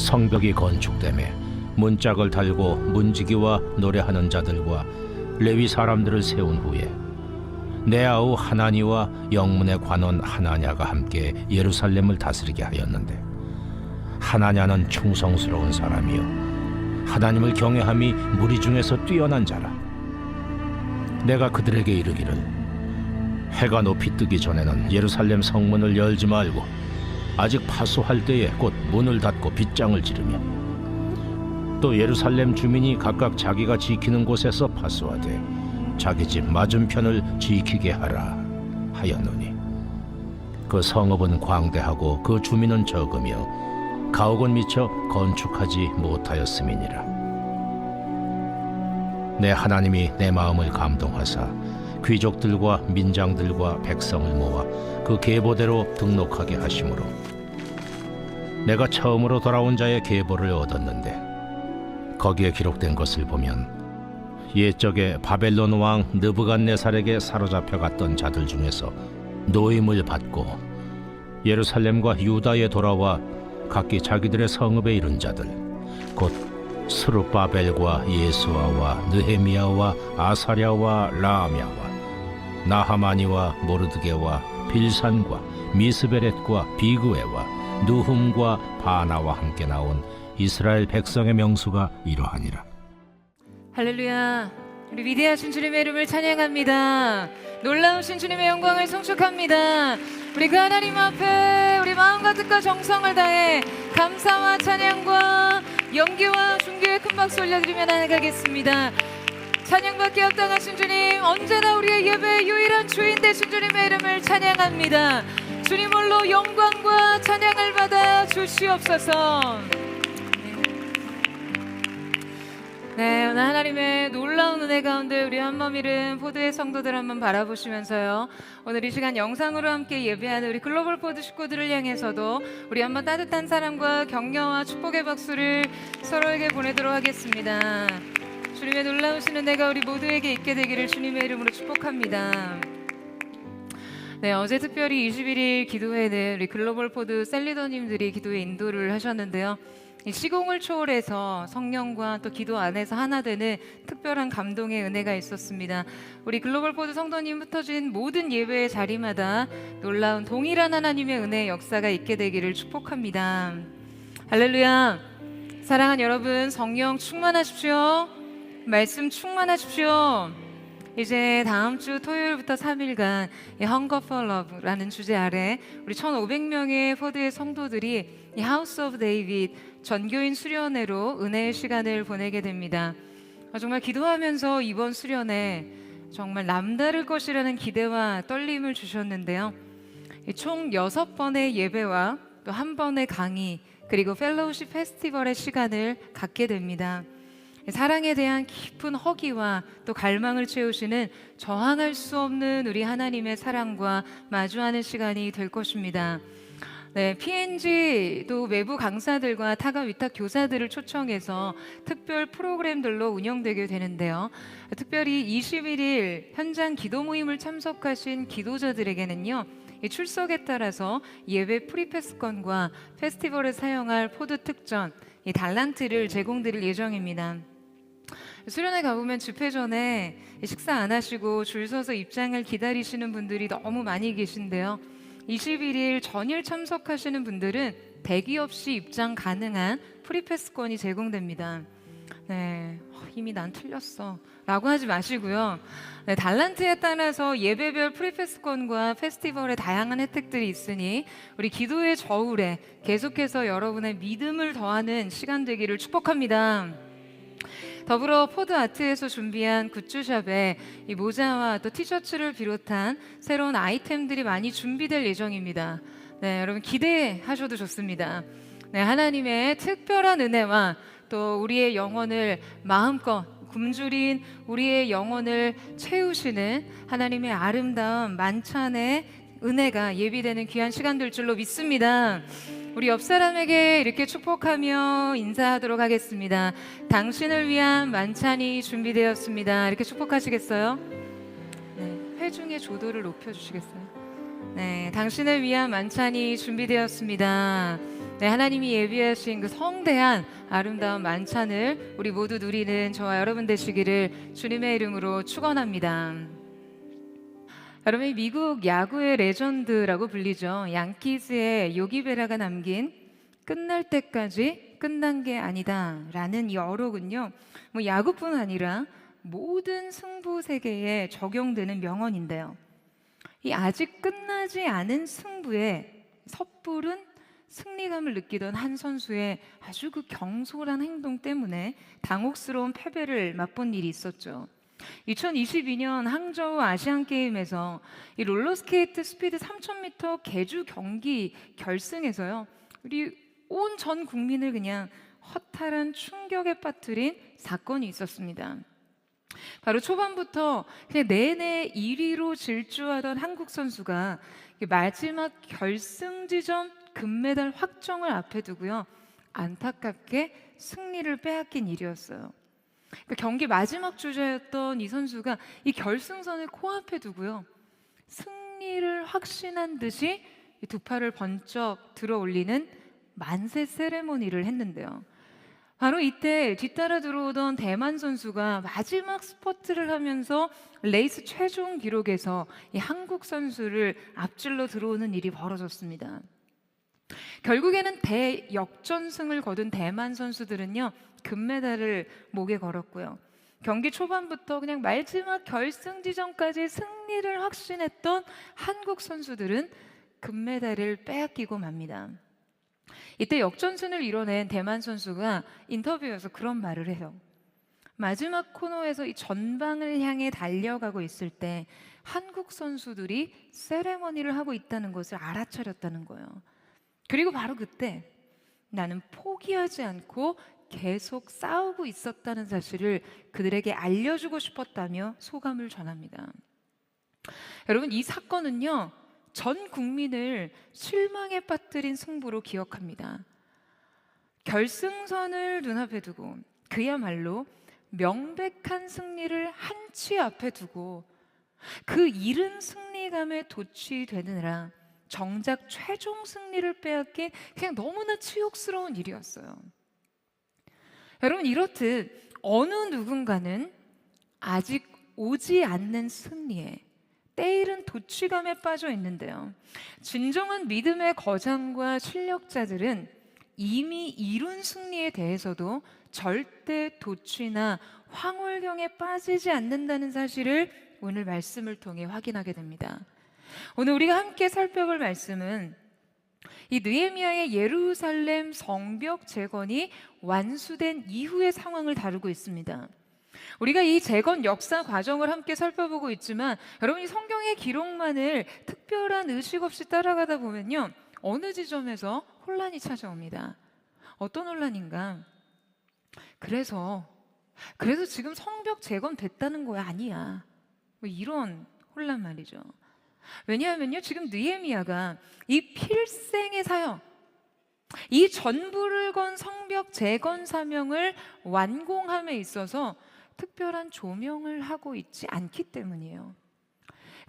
성벽이 건축되매 문짝을 달고 문지기와 노래하는 자들과 레위 사람들을 세운 후에 내 아우 하나니와 영문의 관원 하나냐가 함께 예루살렘을 다스리게 하였는데, 하나냐는 충성스러운 사람이요 하나님을 경외함이 무리 중에서 뛰어난 자라. 내가 그들에게 이르기를, 해가 높이 뜨기 전에는 예루살렘 성문을 열지 말고 아직 파수할 때에 곧 문을 닫고 빗장을 지르며, 또 예루살렘 주민이 각각 자기가 지키는 곳에서 파수하되 자기 집 맞은편을 지키게 하라 하였노니, 그 성읍은 광대하고 그 주민은 적으며 가옥은 미처 건축하지 못하였음이니라. 내 하나님이 내 마음을 감동하사 귀족들과 민장들과 백성을 모아 그 계보대로 등록하게 하심으로 내가 처음으로 돌아온 자의 계보를 얻었는데, 거기에 기록된 것을 보면 옛적에 바벨론 왕 느부갓네살에게 사로잡혀 갔던 자들 중에서 노임을 받고 예루살렘과 유다에 돌아와 각기 자기들의 성읍에 이른 자들, 곧 스룹바벨과 예수아와 느헤미야와 아사랴와 라아мя와 나하마니와 모르드게와 빌산과 미스베렛과 비그웨와 느훔과 바나와 함께 나온 이스라엘 백성의 명수가 이러하니라. 할렐루야. 우리 위대하신 주님의 이름을 찬양합니다. 놀라우신 주님의 영광을 송축합니다. 우리 그 하나님 앞에 우리 마음과 뜻과 정성을 다해 감사와 찬양과 영기와 존귀의 큰 박수 올려드리며 나아가겠습니다. 찬양받기 합당하신 주님, 언제나 우리의 예배의 유일한 주인 되신 주님의 이름을 찬양합니다. 주님 홀로 영광과 찬양을 받아 주시옵소서. 네, 오늘 하나님의 놀라운 은혜 가운데 우리 한몸 잃은 포드의 성도들 한번 바라보시면서요, 오늘 이 시간 영상으로 함께 예배하는 우리 글로벌 포드 식구들을 향해서도 우리 한번 따뜻한 사랑과 격려와 축복의 박수를 서로에게 보내도록 하겠습니다. 주님의 놀라우신 은혜가 우리 모두에게 있게 되기를 주님의 이름으로 축복합니다. 네, 어제 특별히 21일 기도회는 우리 글로벌 포드 셀리더님들이 기도에 인도를 하셨는데요, 이 시공을 초월해서 성령과 또 기도 안에서 하나 되는 특별한 감동의 은혜가 있었습니다. 우리 글로벌 포드 성도님 흩어진 모든 예배의 자리마다 놀라운 동일한 하나님의 은혜의 역사가 있게 되기를 축복합니다. 할렐루야. 사랑하는 여러분, 성령 충만하십시오. 말씀 충만하십시오. 이제 다음 주 토요일부터 3일간 이 Hunger for Love라는 주제 아래 우리 1,500명의 포드의 성도들이 이 House of David 전교인 수련회로 은혜의 시간을 보내게 됩니다. 정말 기도하면서 이번 수련회 정말 남다를 것이라는 기대와 떨림을 주셨는데요, 총 6번의 예배와 또 1번의 강의, 그리고 펠로우십 페스티벌의 시간을 갖게 됩니다. 사랑에 대한 깊은 허기와 또 갈망을 채우시는 저항할 수 없는 우리 하나님의 사랑과 마주하는 시간이 될 것입니다. 네, PNG도 외부 강사들과 타가 위탁 교사들을 초청해서 특별 프로그램들로 운영되게 되는데요, 특별히 21일 현장 기도 모임을 참석하신 기도자들에게는요, 이 출석에 따라서 예배 프리패스권과 페스티벌에 사용할 포드 특전, 이 달란트를 제공드릴 예정입니다. 수련회 가보면 집회 전에 식사 안 하시고 줄 서서 입장을 기다리시는 분들이 너무 많이 계신데요, 21일 전일 참석하시는 분들은 대기 없이 입장 가능한 프리패스권이 제공됩니다. 네, 이미 난 틀렸어 라고 하지 마시고요, 네, 달란트에 따라서 예배별 프리패스권과 페스티벌의 다양한 혜택들이 있으니 우리 기도의 저울에 계속해서 여러분의 믿음을 더하는 시간 되기를 축복합니다. 더불어 포드아트에서 준비한 굿즈샵에 이 모자와 또 티셔츠를 비롯한 새로운 아이템들이 많이 준비될 예정입니다. 네, 여러분 기대하셔도 좋습니다. 네, 하나님의 특별한 은혜와 또 우리의 영혼을 마음껏 굶주린 우리의 영혼을 채우시는 하나님의 아름다운 만찬의 은혜가 예비되는 귀한 시간 될 줄로 믿습니다. 우리 옆 사람에게 이렇게 축복하며 인사하도록 하겠습니다. 당신을 위한 만찬이 준비되었습니다. 이렇게 축복하시겠어요? 네, 회중의 조도를 높여주시겠어요? 네, 당신을 위한 만찬이 준비되었습니다. 네, 하나님이 예비하신 그 성대한 아름다운 만찬을 우리 모두 누리는 저와 여러분 되시기를 주님의 이름으로 축원합니다. 여러분, 미국 야구의 레전드라고 불리죠. 양키즈의 요기베라가 남긴 끝날 때까지 끝난 게 아니다 라는 이 어록은요, 뭐 야구뿐 아니라 모든 승부 세계에 적용되는 명언인데요. 이 아직 끝나지 않은 승부에 섣부른 승리감을 느끼던 한 선수의 아주 그 경솔한 행동 때문에 당혹스러운 패배를 맛본 일이 있었죠. 2022년 항저우 아시안게임에서 이 롤러스케이트 스피드 3000m 계주 경기 결승에서요, 우리 온 전 국민을 그냥 허탈한 충격에 빠뜨린 사건이 있었습니다. 바로 초반부터 그냥 내내 1위로 질주하던 한국 선수가 마지막 결승 지점 금메달 확정을 앞에 두고요, 안타깝게 승리를 빼앗긴 일이었어요. 경기 마지막 주자였던 이 선수가 이 결승선을 코앞에 두고요, 승리를 확신한 듯이 이 두 팔을 번쩍 들어 올리는 만세 세레모니를 했는데요. 바로 이때 뒤따라 들어오던 대만 선수가 마지막 스퍼트를 하면서 레이스 최종 기록에서 이 한국 선수를 앞질러 들어오는 일이 벌어졌습니다. 결국에는 대역전승을 거둔 대만 선수들은요, 금메달을 목에 걸었고요. 경기 초반부터 그냥 마지막 결승 지점까지 승리를 확신했던 한국 선수들은 금메달을 빼앗기고 맙니다. 이때 역전승을 이뤄낸 대만 선수가 인터뷰에서 그런 말을 해요. 마지막 코너에서 이 전방을 향해 달려가고 있을 때 한국 선수들이 세레머니를 하고 있다는 것을 알아차렸다는 거예요. 그리고 바로 그때 나는 포기하지 않고 계속 싸우고 있었다는 사실을 그들에게 알려주고 싶었다며 소감을 전합니다. 여러분, 이 사건은요, 전 국민을 실망에 빠뜨린 승부로 기억합니다. 결승선을 눈앞에 두고 그야말로 명백한 승리를 한치 앞에 두고 그 이른 승리감에 도취되느라 정작 최종 승리를 빼앗긴 그냥 너무나 치욕스러운 일이었어요. 여러분, 이렇듯 어느 누군가는 아직 오지 않는 승리에 때이른 도취감에 빠져 있는데요, 진정한 믿음의 거장과 실력자들은 이미 이룬 승리에 대해서도 절대 도취나 황홀경에 빠지지 않는다는 사실을 오늘 말씀을 통해 확인하게 됩니다. 오늘 우리가 함께 살펴볼 말씀은 이 느헤미야의 예루살렘 성벽 재건이 완수된 이후의 상황을 다루고 있습니다. 우리가 이 재건 역사 과정을 함께 살펴보고 있지만 여러분이 성경의 기록만을 특별한 의식 없이 따라가다 보면요, 어느 지점에서 혼란이 찾아옵니다. 어떤 혼란인가? 그래서 지금 성벽 재건됐다는 거야? 아니야. 뭐 이런 혼란 말이죠. 왜냐하면요, 지금 느헤미야가 이 필생의 사역, 이 전부를 건 성벽 재건 사명을 완공함에 있어서 특별한 조명을 하고 있지 않기 때문이에요.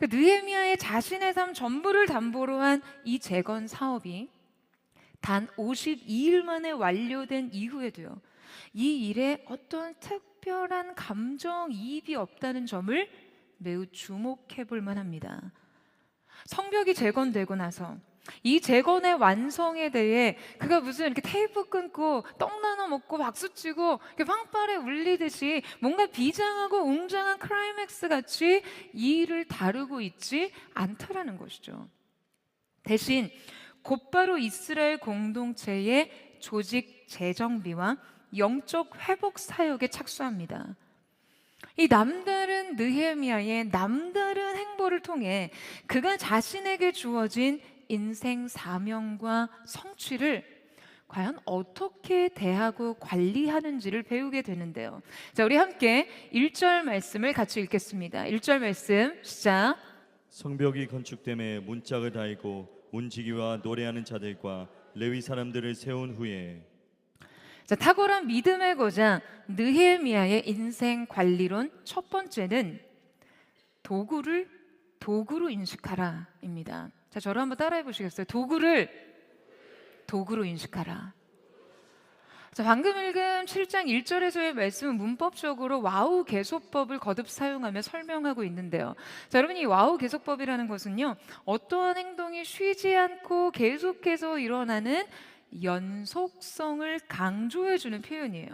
느헤미야의 자신의 삶 전부를 담보로 한 이 재건 사업이 단 52일 만에 완료된 이후에도요, 이 일에 어떤 특별한 감정이입이 없다는 점을 매우 주목해 볼 만합니다. 성벽이 재건되고 나서 이 재건의 완성에 대해 그가 무슨 이렇게 테이프 끊고 떡 나눠 먹고 박수치고 fanfare 울리듯이 뭔가 비장하고 웅장한 클라이맥스 같이 이 일을 다루고 있지 않다라는 것이죠. 대신 곧바로 이스라엘 공동체의 조직 재정비와 영적 회복 사역에 착수합니다. 이 남다른 느헤미야의 남다른 행보를 통해 그가 자신에게 주어진 인생 사명과 성취를 과연 어떻게 대하고 관리하는지를 배우게 되는데요. 자, 우리 함께 1절 말씀을 같이 읽겠습니다. 1절 말씀 시작. 성벽이 건축됨에 문짝을 달고 문지기와 노래하는 자들과 레위 사람들을 세운 후에. 자, 탁월한 믿음의 거장 느헤미야의 인생 관리론 첫 번째는 도구로 인식하라입니다. 자, 저를 한번 따라해 보시겠어요? 도구를 도구로 인식하라. 자, 방금 읽은 7장 1절에서의 말씀은 문법적으로 와우 계속법을 거듭 사용하며 설명하고 있는데요. 자, 여러분, 이 와우 계속법이라는 것은요, 어떠한 행동이 쉬지 않고 계속해서 일어나는 연속성을 강조해주는 표현이에요.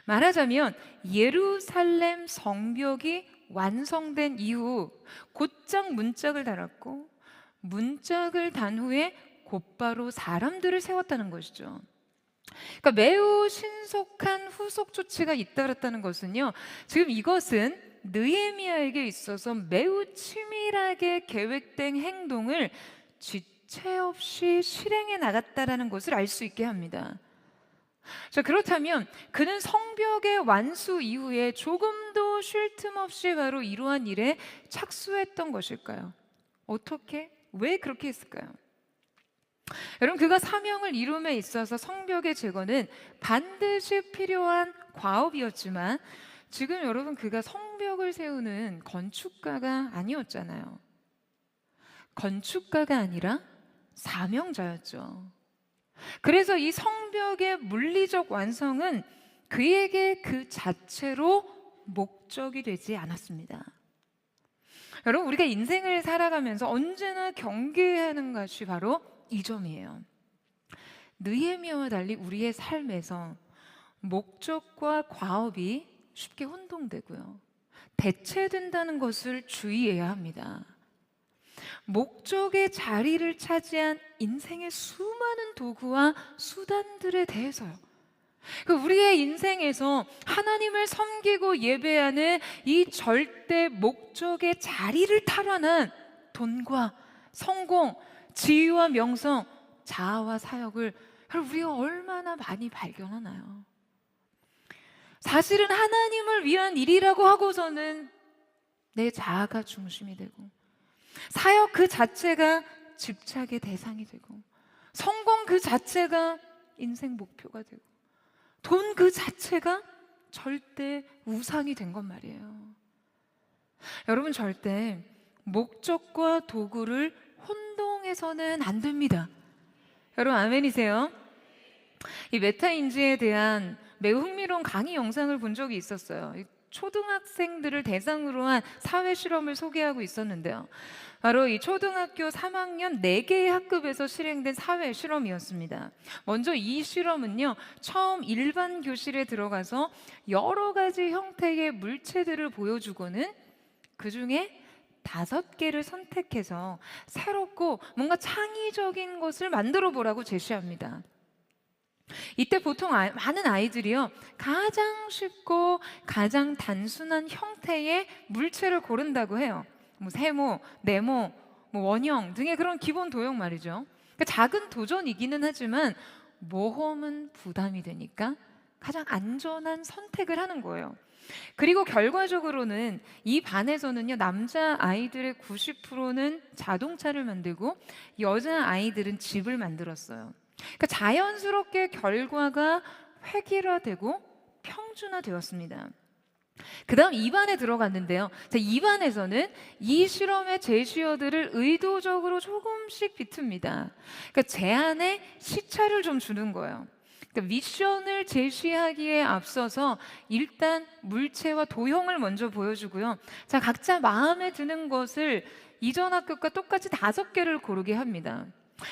말하자면 예루살렘 성벽이 완성된 이후 곧장 문짝을 달았고, 문짝을 단 후에 곧바로 사람들을 세웠다는 것이죠. 그러니까 매우 신속한 후속 조치가 잇따랐다는 것은요, 지금 이것은 느헤미야에게 있어서 매우 치밀하게 계획된 행동을 지체 없이 실행해 나갔다라는 것을 알 수 있게 합니다. 자, 그렇다면 그는 성벽의 완수 이후에 조금도 쉴 틈 없이 바로 이러한 일에 착수했던 것일까요? 어떻게? 왜 그렇게 했을까요? 여러분, 그가 사명을 이룸에 있어서 성벽의 제거는 반드시 필요한 과업이었지만, 지금 여러분, 그가 성벽을 세우는 건축가가 아니었잖아요. 건축가가 아니라 사명자였죠. 그래서 이 성벽의 물리적 완성은 그에게 그 자체로 목적이 되지 않았습니다. 여러분, 우리가 인생을 살아가면서 언제나 경계해야 하는 것이 바로 이 점이에요. 느헤미야와 달리 우리의 삶에서 목적과 과업이 쉽게 혼동되고요, 대체된다는 것을 주의해야 합니다. 목적의 자리를 차지한 인생의 수많은 도구와 수단들에 대해서요, 우리의 인생에서 하나님을 섬기고 예배하는 이 절대 목적의 자리를 탈환한 돈과 성공, 지위와 명성, 자아와 사역을 우리가 얼마나 많이 발견하나요? 사실은 하나님을 위한 일이라고 하고서는 내 자아가 중심이 되고, 사역 그 자체가 집착의 대상이 되고, 성공 그 자체가 인생 목표가 되고, 돈 그 자체가 절대 우상이 된 건 말이에요. 여러분, 절대 목적과 도구를 혼동해서는 안 됩니다. 여러분, 아멘이세요? 이 메타인지에 대한 매우 흥미로운 강의 영상을 본 적이 있었어요. 초등학생들을 대상으로 한 사회 실험을 소개하고 있었는데요, 바로 이 초등학교 3학년 4개의 학급에서 실행된 사회 실험이었습니다. 먼저 이 실험은요, 처음 일반 교실에 들어가서 여러 가지 형태의 물체들을 보여주고는 그 중에 5개를 선택해서 새롭고 뭔가 창의적인 것을 만들어 보라고 제시합니다. 이때 보통 많은 아이들이요, 가장 쉽고 가장 단순한 형태의 물체를 고른다고 해요. 뭐 세모, 네모, 뭐 원형 등의 그런 기본 도형 말이죠. 그러니까 작은 도전이기는 하지만 모험은 부담이 되니까 가장 안전한 선택을 하는 거예요. 그리고 결과적으로는 이 반에서는요, 남자 아이들의 90%는 자동차를 만들고 여자 아이들은 집을 만들었어요. 그러니까 자연스럽게 결과가 획일화되고 평준화되었습니다. 그 다음 2반에 들어갔는데요, 2반에서는 이 실험의 제시어들을 의도적으로 조금씩 비틉니다. 그러니까 제안에 시차를 좀 주는 거예요. 그러니까 미션을 제시하기에 앞서서 일단 물체와 도형을 먼저 보여주고요, 자, 각자 마음에 드는 것을 이전 학급과 똑같이 5개를 고르게 합니다.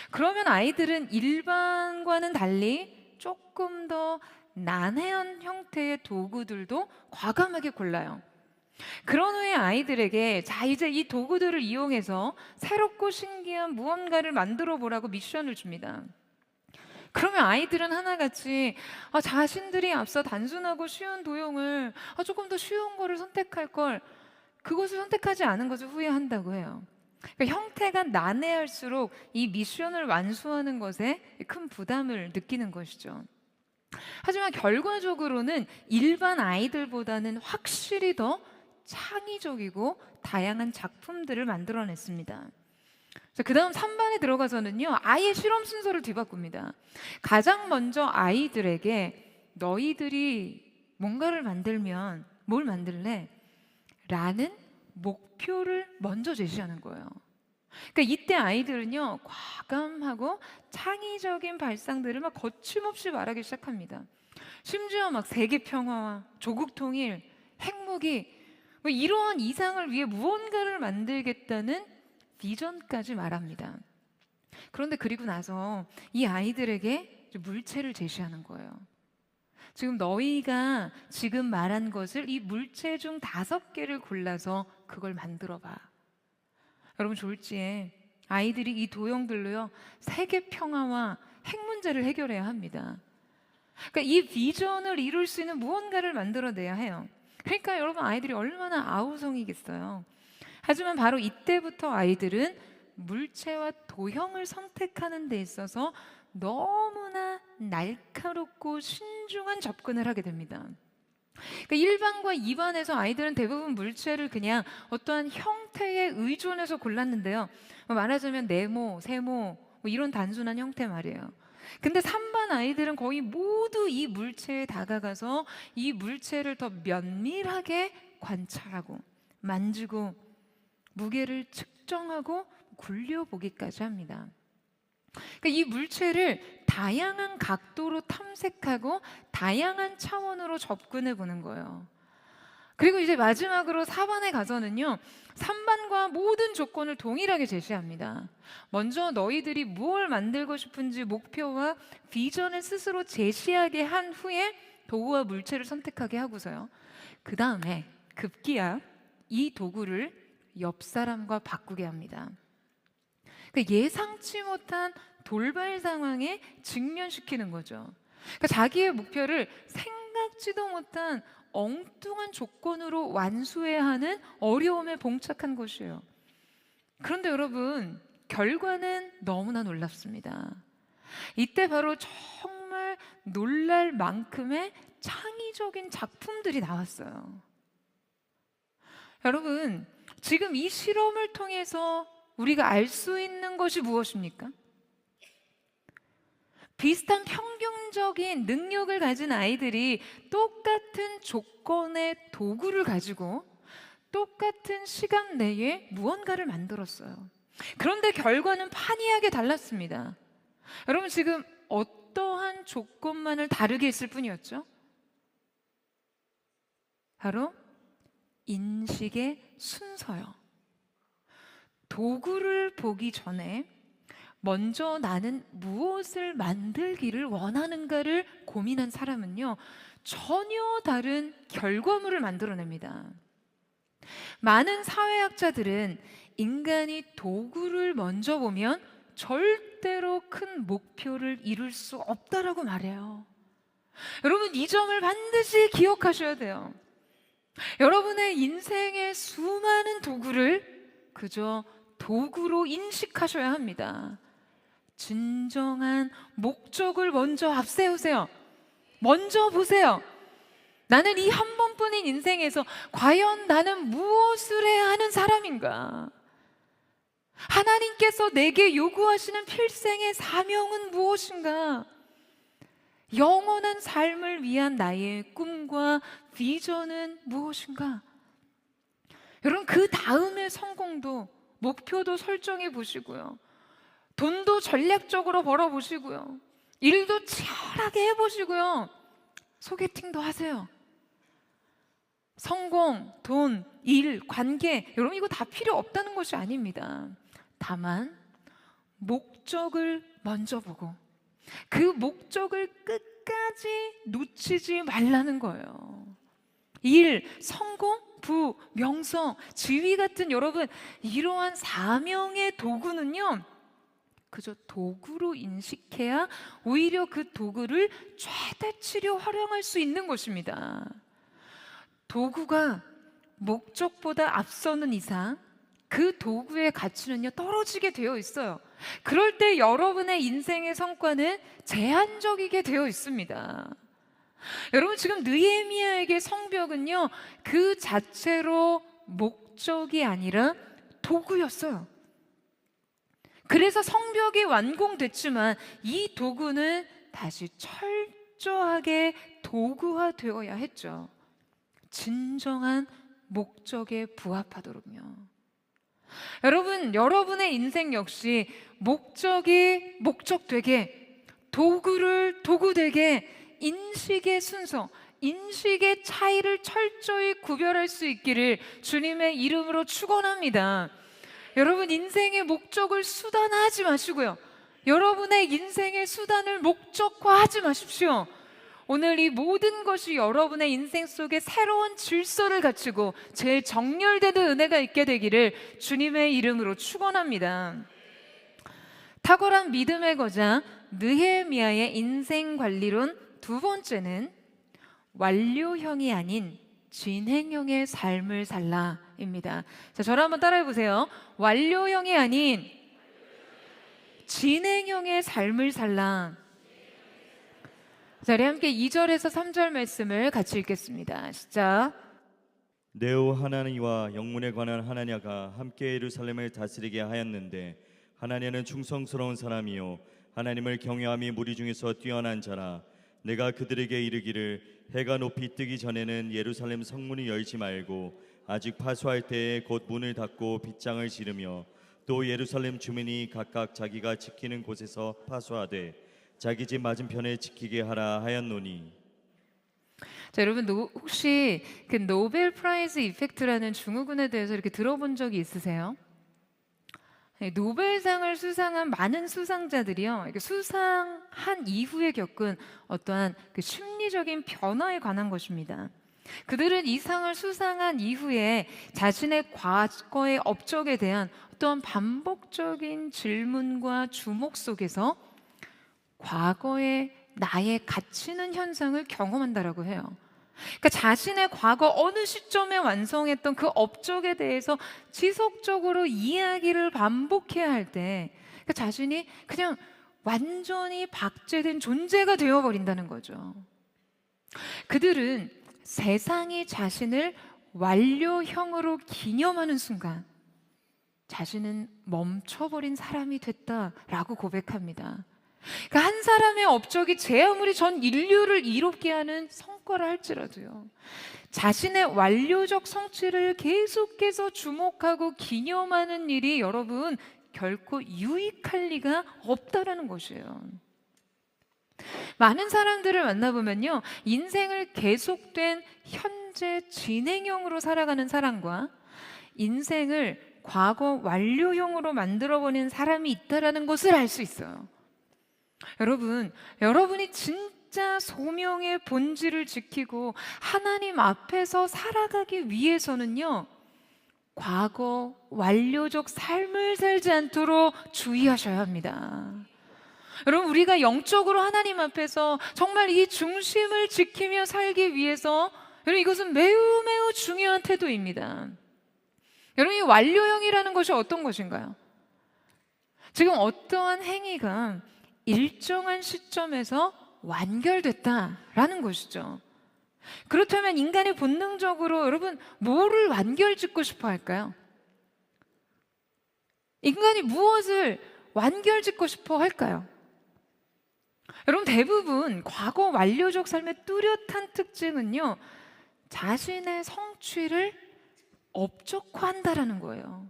그러면 아이들은 일반과는 달리 조금 더 난해한 형태의 도구들도 과감하게 골라요. 그런 후에 아이들에게 자, 이제 이 도구들을 이용해서 새롭고 신기한 무언가를 만들어 보라고 미션을 줍니다. 그러면 아이들은 하나같이 자신들이 앞서 단순하고 쉬운 도형을 조금 더 쉬운 거를 선택할 걸, 그것을 선택하지 않은 것을 후회한다고 해요. 그러니까 형태가 난해할수록 이 미션을 완수하는 것에 큰 부담을 느끼는 것이죠. 하지만 결과적으로는 일반 아이들보다는 확실히 더 창의적이고 다양한 작품들을 만들어냈습니다. 그 다음 3반에 들어가서는요, 아예 실험 순서를 뒤바꿉니다. 가장 먼저 아이들에게 너희들이 뭔가를 만들면 뭘 만들래? 라는 목표를 먼저 제시하는 거예요. 그러니까 이때 아이들은요, 과감하고 창의적인 발상들을 막 거침없이 말하기 시작합니다. 심지어 막 세계 평화와 조국 통일, 핵무기, 뭐 이러한 이상을 위해 무언가를 만들겠다는 비전까지 말합니다. 그런데 그리고 나서 이 아이들에게 물체를 제시하는 거예요. 지금 너희가 지금 말한 것을 이 물체 중 5개를 골라서 그걸 만들어 봐. 여러분 졸지에 아이들이 이 도형들로요, 세계 평화와 핵 문제를 해결해야 합니다. 그러니까 이 비전을 이룰 수 있는 무언가를 만들어내야 해요. 그러니까 여러분 아이들이 얼마나 아우성이겠어요. 하지만 바로 이때부터 아이들은 물체와 도형을 선택하는 데 있어서 너무나 날카롭고 신중한 접근을 하게 됩니다. 그러니까 일반과 이반에서 아이들은 대부분 물체를 그냥 어떠한 형태에 의존해서 골랐는데요. 말하자면 네모, 세모 뭐 이런 단순한 형태 말이에요. 근데 3반 아이들은 거의 모두 이 물체에 다가가서 이 물체를 더 면밀하게 관찰하고 만지고 무게를 측정하고 굴려보기까지 합니다. 그러니까 이 물체를 다양한 각도로 탐색하고 다양한 차원으로 접근해 보는 거예요. 그리고 이제 마지막으로 4반에 가서는요, 3반과 모든 조건을 동일하게 제시합니다. 먼저 너희들이 무엇을 만들고 싶은지 목표와 비전을 스스로 제시하게 한 후에 도구와 물체를 선택하게 하고서요, 그 다음에 급기야 이 도구를 옆 사람과 바꾸게 합니다. 예상치 못한 돌발 상황에 직면시키는 거죠. 그러니까 자기의 목표를 생각지도 못한 엉뚱한 조건으로 완수해야 하는 어려움에 봉착한 것이에요. 그런데 여러분, 결과는 너무나 놀랍습니다. 이때 바로 정말 놀랄 만큼의 창의적인 작품들이 나왔어요. 여러분, 지금 이 실험을 통해서 우리가 알 수 있는 것이 무엇입니까? 비슷한 평균적인 능력을 가진 아이들이 똑같은 조건의 도구를 가지고 똑같은 시간 내에 무언가를 만들었어요. 그런데 결과는 판이하게 달랐습니다. 여러분 지금 어떠한 조건만을 다르게 했을 뿐이었죠? 바로 인식의 순서요. 도구를 보기 전에 먼저 나는 무엇을 만들기를 원하는가를 고민한 사람은요, 전혀 다른 결과물을 만들어냅니다. 많은 사회학자들은 인간이 도구를 먼저 보면 절대로 큰 목표를 이룰 수 없다라고 말해요. 여러분 이 점을 반드시 기억하셔야 돼요. 여러분의 인생의 수많은 도구를 그저 도구로 인식하셔야 합니다. 진정한 목적을 먼저 앞세우세요. 먼저 보세요. 나는 이 한 번뿐인 인생에서 과연 나는 무엇을 해야 하는 사람인가? 하나님께서 내게 요구하시는 필생의 사명은 무엇인가? 영원한 삶을 위한 나의 꿈과 비전은 무엇인가? 여러분 그 다음의 성공도 목표도 설정해 보시고요. 돈도 전략적으로 벌어 보시고요. 일도 치열하게 해 보시고요. 소개팅도 하세요. 성공, 돈, 일, 관계, 여러분 이거 다 필요 없다는 것이 아닙니다. 다만 목적을 먼저 보고 그 목적을 끝까지 놓치지 말라는 거예요. 일, 성공, 부, 명성, 지위 같은 여러분 이러한 사명의 도구는요, 그저 도구로 인식해야 오히려 그 도구를 최대치로 활용할 수 있는 것입니다. 도구가 목적보다 앞서는 이상 그 도구의 가치는요 떨어지게 되어 있어요. 그럴 때 여러분의 인생의 성과는 제한적이게 되어 있습니다. 여러분 지금 느헤미야에게 성벽은요 그 자체로 목적이 아니라 도구였어요. 그래서 성벽이 완공됐지만 이 도구는 다시 철저하게 도구화되어야 했죠. 진정한 목적에 부합하도록요. 여러분, 여러분의 인생 역시 목적이 목적되게, 도구를 도구되게 인식의 순서, 인식의 차이를 철저히 구별할 수 있기를 주님의 이름으로 축원합니다. 여러분, 인생의 목적을 수단화하지 마시고요. 여러분의 인생의 수단을 목적화하지 마십시오. 오늘 이 모든 것이 여러분의 인생 속에 새로운 질서를 갖추고 재정렬되는 은혜가 있게 되기를 주님의 이름으로 축원합니다. 탁월한 믿음의 거장 느헤미야의 인생 관리론 두 번째는 완료형이 아닌 진행형의 삶을 살라입니다. 자, 저를 한번 따라해 보세요. 완료형이 아닌 진행형의 삶을 살라. 자, 우리 함께 2절에서 3절 말씀을 같이 읽겠습니다. 시작. 네오 하나니와 영문에 관한 하나냐가 함께 예루살렘을 다스리게 하였는데 하나냐는 충성스러운 사람이요 하나님을 경외함이 무리 중에서 뛰어난 자라. 내가 그들에게 이르기를 해가 높이 뜨기 전에는 예루살렘 성문이 열지 말고 아직 파수할 때에 곧 문을 닫고 빗장을 지르며 또 예루살렘 주민이 각각 자기가 지키는 곳에서 파수하되 자기 집 맞은편에 지키게 하라 하였노니. 자, 여러분, 혹시 그 노벨 프라이즈 이펙트라는 증후군에 대해서 이렇게 들어본 적이 있으세요? 노벨상을 수상한 많은 수상자들이요, 이렇게 수상한 이후에 겪은 어떠한 그 심리적인 변화에 관한 것입니다. 그들은 이 상을 수상한 이후에 자신의 과거의 업적에 대한 어떠한 반복적인 질문과 주목 속에서 과거의 나에 갇히는 현상을 경험한다라고 해요. 그러니까 자신의 과거 어느 시점에 완성했던 그 업적에 대해서 지속적으로 이야기를 반복해야 할 때 그러니까 자신이 그냥 완전히 박제된 존재가 되어버린다는 거죠. 그들은 세상이 자신을 완료형으로 기념하는 순간 자신은 멈춰버린 사람이 됐다라고 고백합니다. 그러니까 한 사람의 업적이 제 아무리 전 인류를 이롭게 하는 성과라 할지라도요, 자신의 완료적 성취를 계속해서 주목하고 기념하는 일이 여러분 결코 유익할 리가 없다라는 것이에요. 많은 사람들을 만나보면요, 인생을 계속된 현재 진행형으로 살아가는 사람과 인생을 과거 완료형으로 만들어버리는 사람이 있다라는 것을 알 수 있어요. 여러분, 여러분이 진짜 소명의 본질을 지키고 하나님 앞에서 살아가기 위해서는요, 과거 완료적 삶을 살지 않도록 주의하셔야 합니다. 여러분, 우리가 영적으로 하나님 앞에서 정말 이 중심을 지키며 살기 위해서 여러분, 이것은 매우 매우 중요한 태도입니다. 여러분, 이 완료형이라는 것이 어떤 것인가요? 지금 어떠한 행위가 일정한 시점에서 완결됐다라는 것이죠. 그렇다면 인간이 본능적으로 여러분 뭐를 완결짓고 싶어 할까요? 인간이 무엇을 완결짓고 싶어 할까요? 여러분, 대부분 과거 완료적 삶의 뚜렷한 특징은요, 자신의 성취를 업적화한다라는 거예요.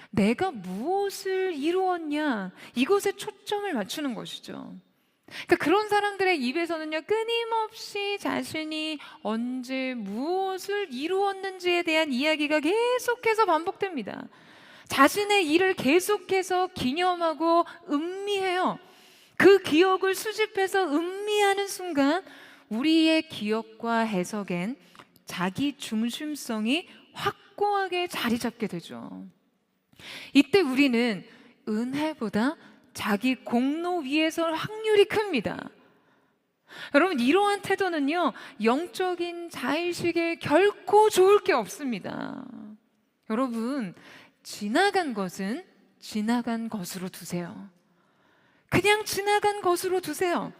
내가 무엇을 이루었냐, 이것에 초점을 맞추는 것이죠. 그러니까 그런 사람들의 입에서는요, 끊임없이 자신이 언제 무엇을 이루었는지에 대한 이야기가 계속해서 반복됩니다. 자신의 일을 계속해서 기념하고 음미해요. 그 기억을 수집해서 음미하는 순간 우리의 기억과 해석엔 자기 중심성이 확고하게 자리 잡게 되죠. 이때 우리는 은혜보다 자기 공로 위에서 확률이 큽니다. 여러분, 이러한 태도는요, 영적인 자의식에 결코 좋을 게 없습니다. 여러분, 지나간 것은 지나간 것으로 두세요. 그냥 지나간 것으로 두세요.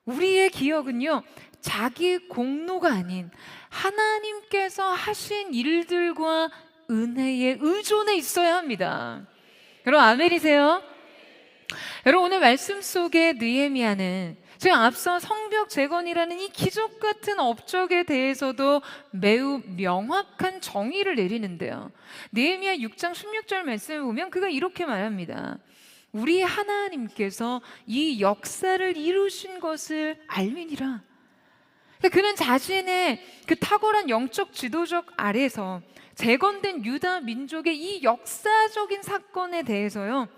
우리의 기억은요, 자기 공로가 아닌 하나님께서 하신 일들과 은혜에 의존해 있어야 합니다. 여러분, 아멘이세요? 여러분, 오늘 말씀 속에 느헤미야는 지금 앞서 성벽 재건이라는 이 기적 같은 업적에 대해서도 매우 명확한 정의를 내리는데요. 느헤미야 6장 16절 말씀을 보면 그가 이렇게 말합니다. 우리 하나님께서 이 역사를 이루신 것을 알미니라. 그는 자신의 그 탁월한 영적 지도적 아래서 재건된 유다 민족의 이 역사적인 사건에 대해서요,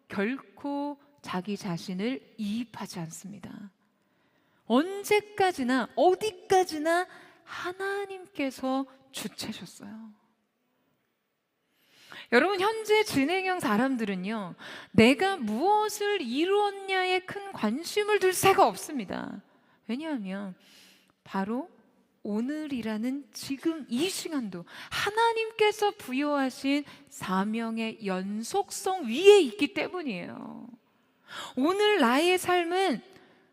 결코 자기 자신을 이입하지 않습니다. 언제까지나 어디까지나 하나님께서 주체셨어요. 여러분, 현재 진행형 사람들은요, 내가 무엇을 이루었냐에 큰 관심을 둘 새가 없습니다. 왜냐하면 바로 오늘이라는 지금 이 시간도 하나님께서 부여하신 사명의 연속성 위에 있기 때문이에요. 오늘 나의 삶은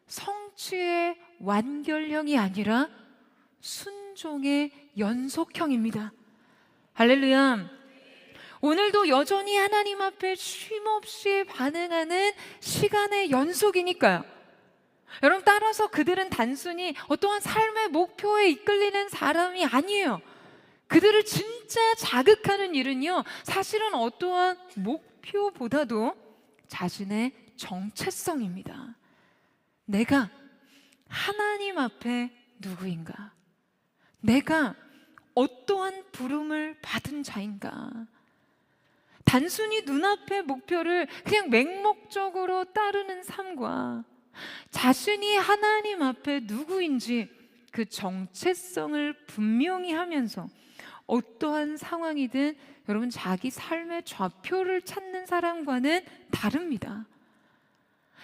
성취의 완결형이 아니라 순종의 연속형입니다. 할렐루야. 오늘도 여전히 하나님 앞에 쉼없이 반응하는 시간의 연속이니까요. 여러분, 따라서 그들은 단순히 어떠한 삶의 목표에 이끌리는 사람이 아니에요. 그들을 진짜 자극하는 일은요, 사실은 어떠한 목표보다도 자신의 정체성입니다. 내가 하나님 앞에 누구인가? 내가 어떠한 부름을 받은 자인가? 단순히 눈앞의 목표를 그냥 맹목적으로 따르는 삶과 자신이 하나님 앞에 누구인지 그 정체성을 분명히 하면서 어떠한 상황이든 여러분 자기 삶의 좌표를 찾는 사람과는 다릅니다.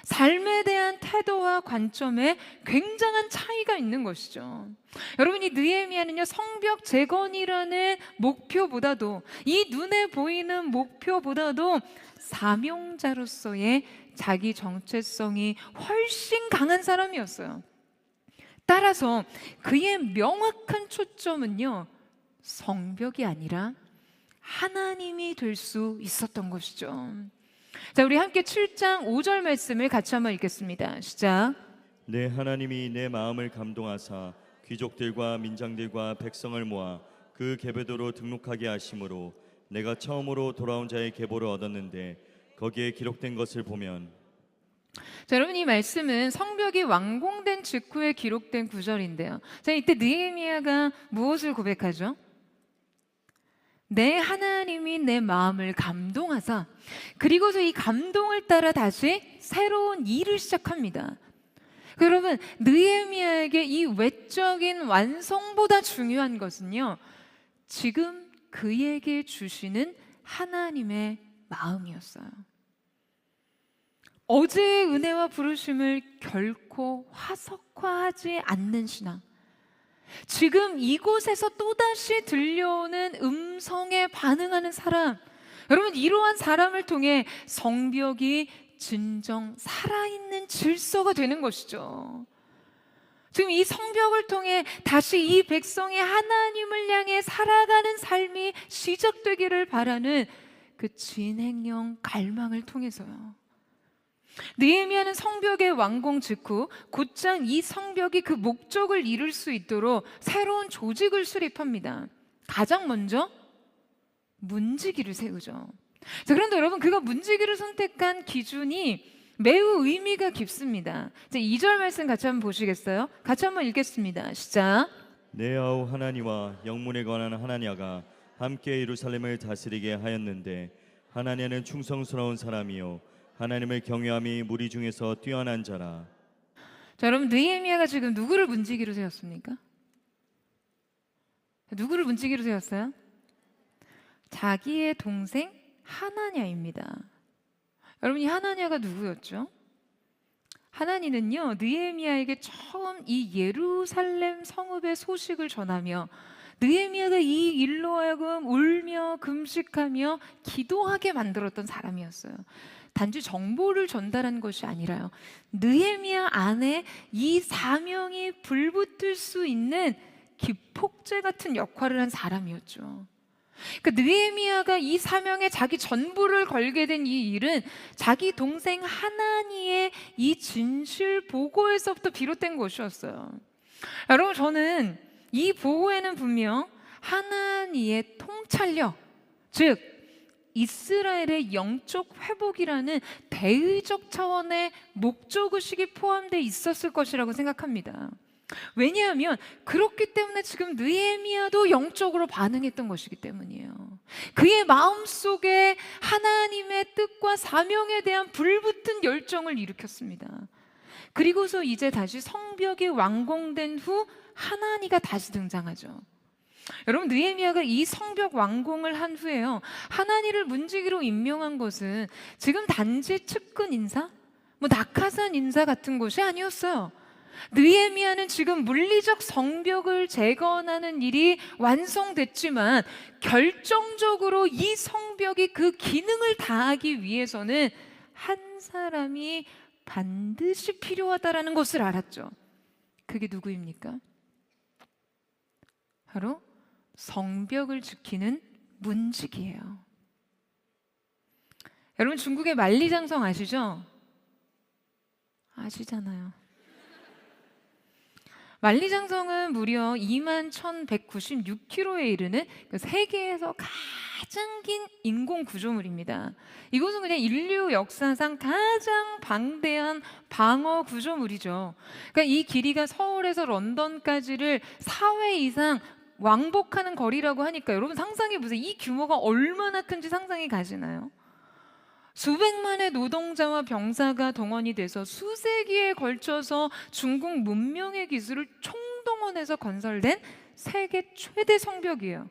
삶에 대한 태도와 관점에 굉장한 차이가 있는 것이죠. 여러분, 이 느헤미야는요, 성벽 재건이라는 목표보다도, 이 눈에 보이는 목표보다도 사명자로서의 자기 정체성이 훨씬 강한 사람이었어요. 따라서 그의 명확한 초점은요, 성벽이 아니라 하나님이 될 수 있었던 것이죠. 자, 우리 함께 7장 5절 말씀을 같이 한번 읽겠습니다. 시작. 내 하나님이 내 마음을 감동하사 귀족들과 민장들과 백성을 모아 그 계배도로 등록하게 하심으로 내가 처음으로 돌아온 자의 계보를 얻었는데 거기에 기록된 것을 보면. 자, 여러분, 이 말씀은 성벽이 완공된 직후에 기록된 구절인데요. 자, 이때 느헤미야가 무엇을 고백하죠? 내 하나님이 내 마음을 감동하사, 그리고서 이 감동을 따라 다시 새로운 일을 시작합니다. 여러분, 느헤미야에게 이 외적인 완성보다 중요한 것은요, 지금 그에게 주시는 하나님의 마음이었어요. 어제의 은혜와 부르심을 결코 화석화하지 않는 신앙, 지금 이곳에서 또다시 들려오는 음성에 반응하는 사람, 여러분, 이러한 사람을 통해 성벽이 진정 살아있는 질서가 되는 것이죠. 지금 이 성벽을 통해 다시 이 백성이 하나님을 향해 살아가는 삶이 시작되기를 바라는 그 진행형 갈망을 통해서요. 느헤미야는 성벽의 완공 직후 곧장 이 성벽이 그 목적을 이룰 수 있도록 새로운 조직을 수립합니다. 가장 먼저 문지기를 세우죠. 자, 그런데 여러분, 그가 문지기를 선택한 기준이 매우 의미가 깊습니다. 자, 2절 말씀 같이 한번 보시겠어요? 같이 한번 읽겠습니다. 시작. 내 아우 하나니와 영문에 관한 하나냐가 함께 예루살렘을 다스리게 하였는데 하나냐는 충성스러운 사람이요 하나님을 경외함이 무리 중에서 뛰어난 자라. 자, 여러분, 느헤미야가 지금 누구를 문지기로 세웠습니까? 누구를 문지기로 세웠어요? 자기의 동생 하나냐입니다. 여러분, 이 하나냐가 누구였죠? 하나니는요, 느헤미야에게 처음 이 예루살렘 성읍의 소식을 전하며 느헤미야가 이 일로 하여금 울며 금식하며 기도하게 만들었던 사람이었어요. 단지 정보를 전달한 것이 아니라요, 느헤미야 안에 이 사명이 불붙을 수 있는 기폭제 같은 역할을 한 사람이었죠. 그러니까 느헤미야가 이 사명에 자기 전부를 걸게 된 이 일은 자기 동생 하나니의 이 진실 보고에서부터 비롯된 것이었어요. 여러분, 저는 이 보고에는 분명 하나니의 통찰력, 즉 이스라엘의 영적 회복이라는 대의적 차원의 목적의식이 포함되어 있었을 것이라고 생각합니다. 왜냐하면 그렇기 때문에 지금 느헤미야도 영적으로 반응했던 것이기 때문이에요. 그의 마음속에 하나님의 뜻과 사명에 대한 불붙은 열정을 일으켰습니다. 그리고서 이제 다시 성벽이 완공된 후 하나니가 다시 등장하죠. 여러분, 느헤미야가 이 성벽 완공을 한 후에요, 하나니를 문지기로 임명한 것은 지금 단지 측근 인사, 낙하산 인사 같은 것이 아니었어요. 느헤미야는 지금 물리적 성벽을 재건하는 일이 완성됐지만 결정적으로 이 성벽이 그 기능을 다하기 위해서는 한 사람이 반드시 필요하다라는 것을 알았죠. 그게 누구입니까? 바로 성벽을 지키는 문지기예요. 여러분, 중국의 만리장성 아시죠? 아시잖아요. 만리장성은 무려 21,196km에 이르는 세계에서 가장 긴 인공 구조물입니다. 이곳은 그냥 인류 역사상 가장 방대한 방어 구조물이죠. 그러니까 이 길이가 서울에서 런던까지를 4회 이상 왕복하는 거리라고 하니까 여러분 상상해 보세요. 이 규모가 얼마나 큰지 상상이 가시나요? 수백만의 노동자와 병사가 동원이 돼서 수세기에 걸쳐서 중국 문명의 기술을 총동원해서 건설된 세계 최대 성벽이에요.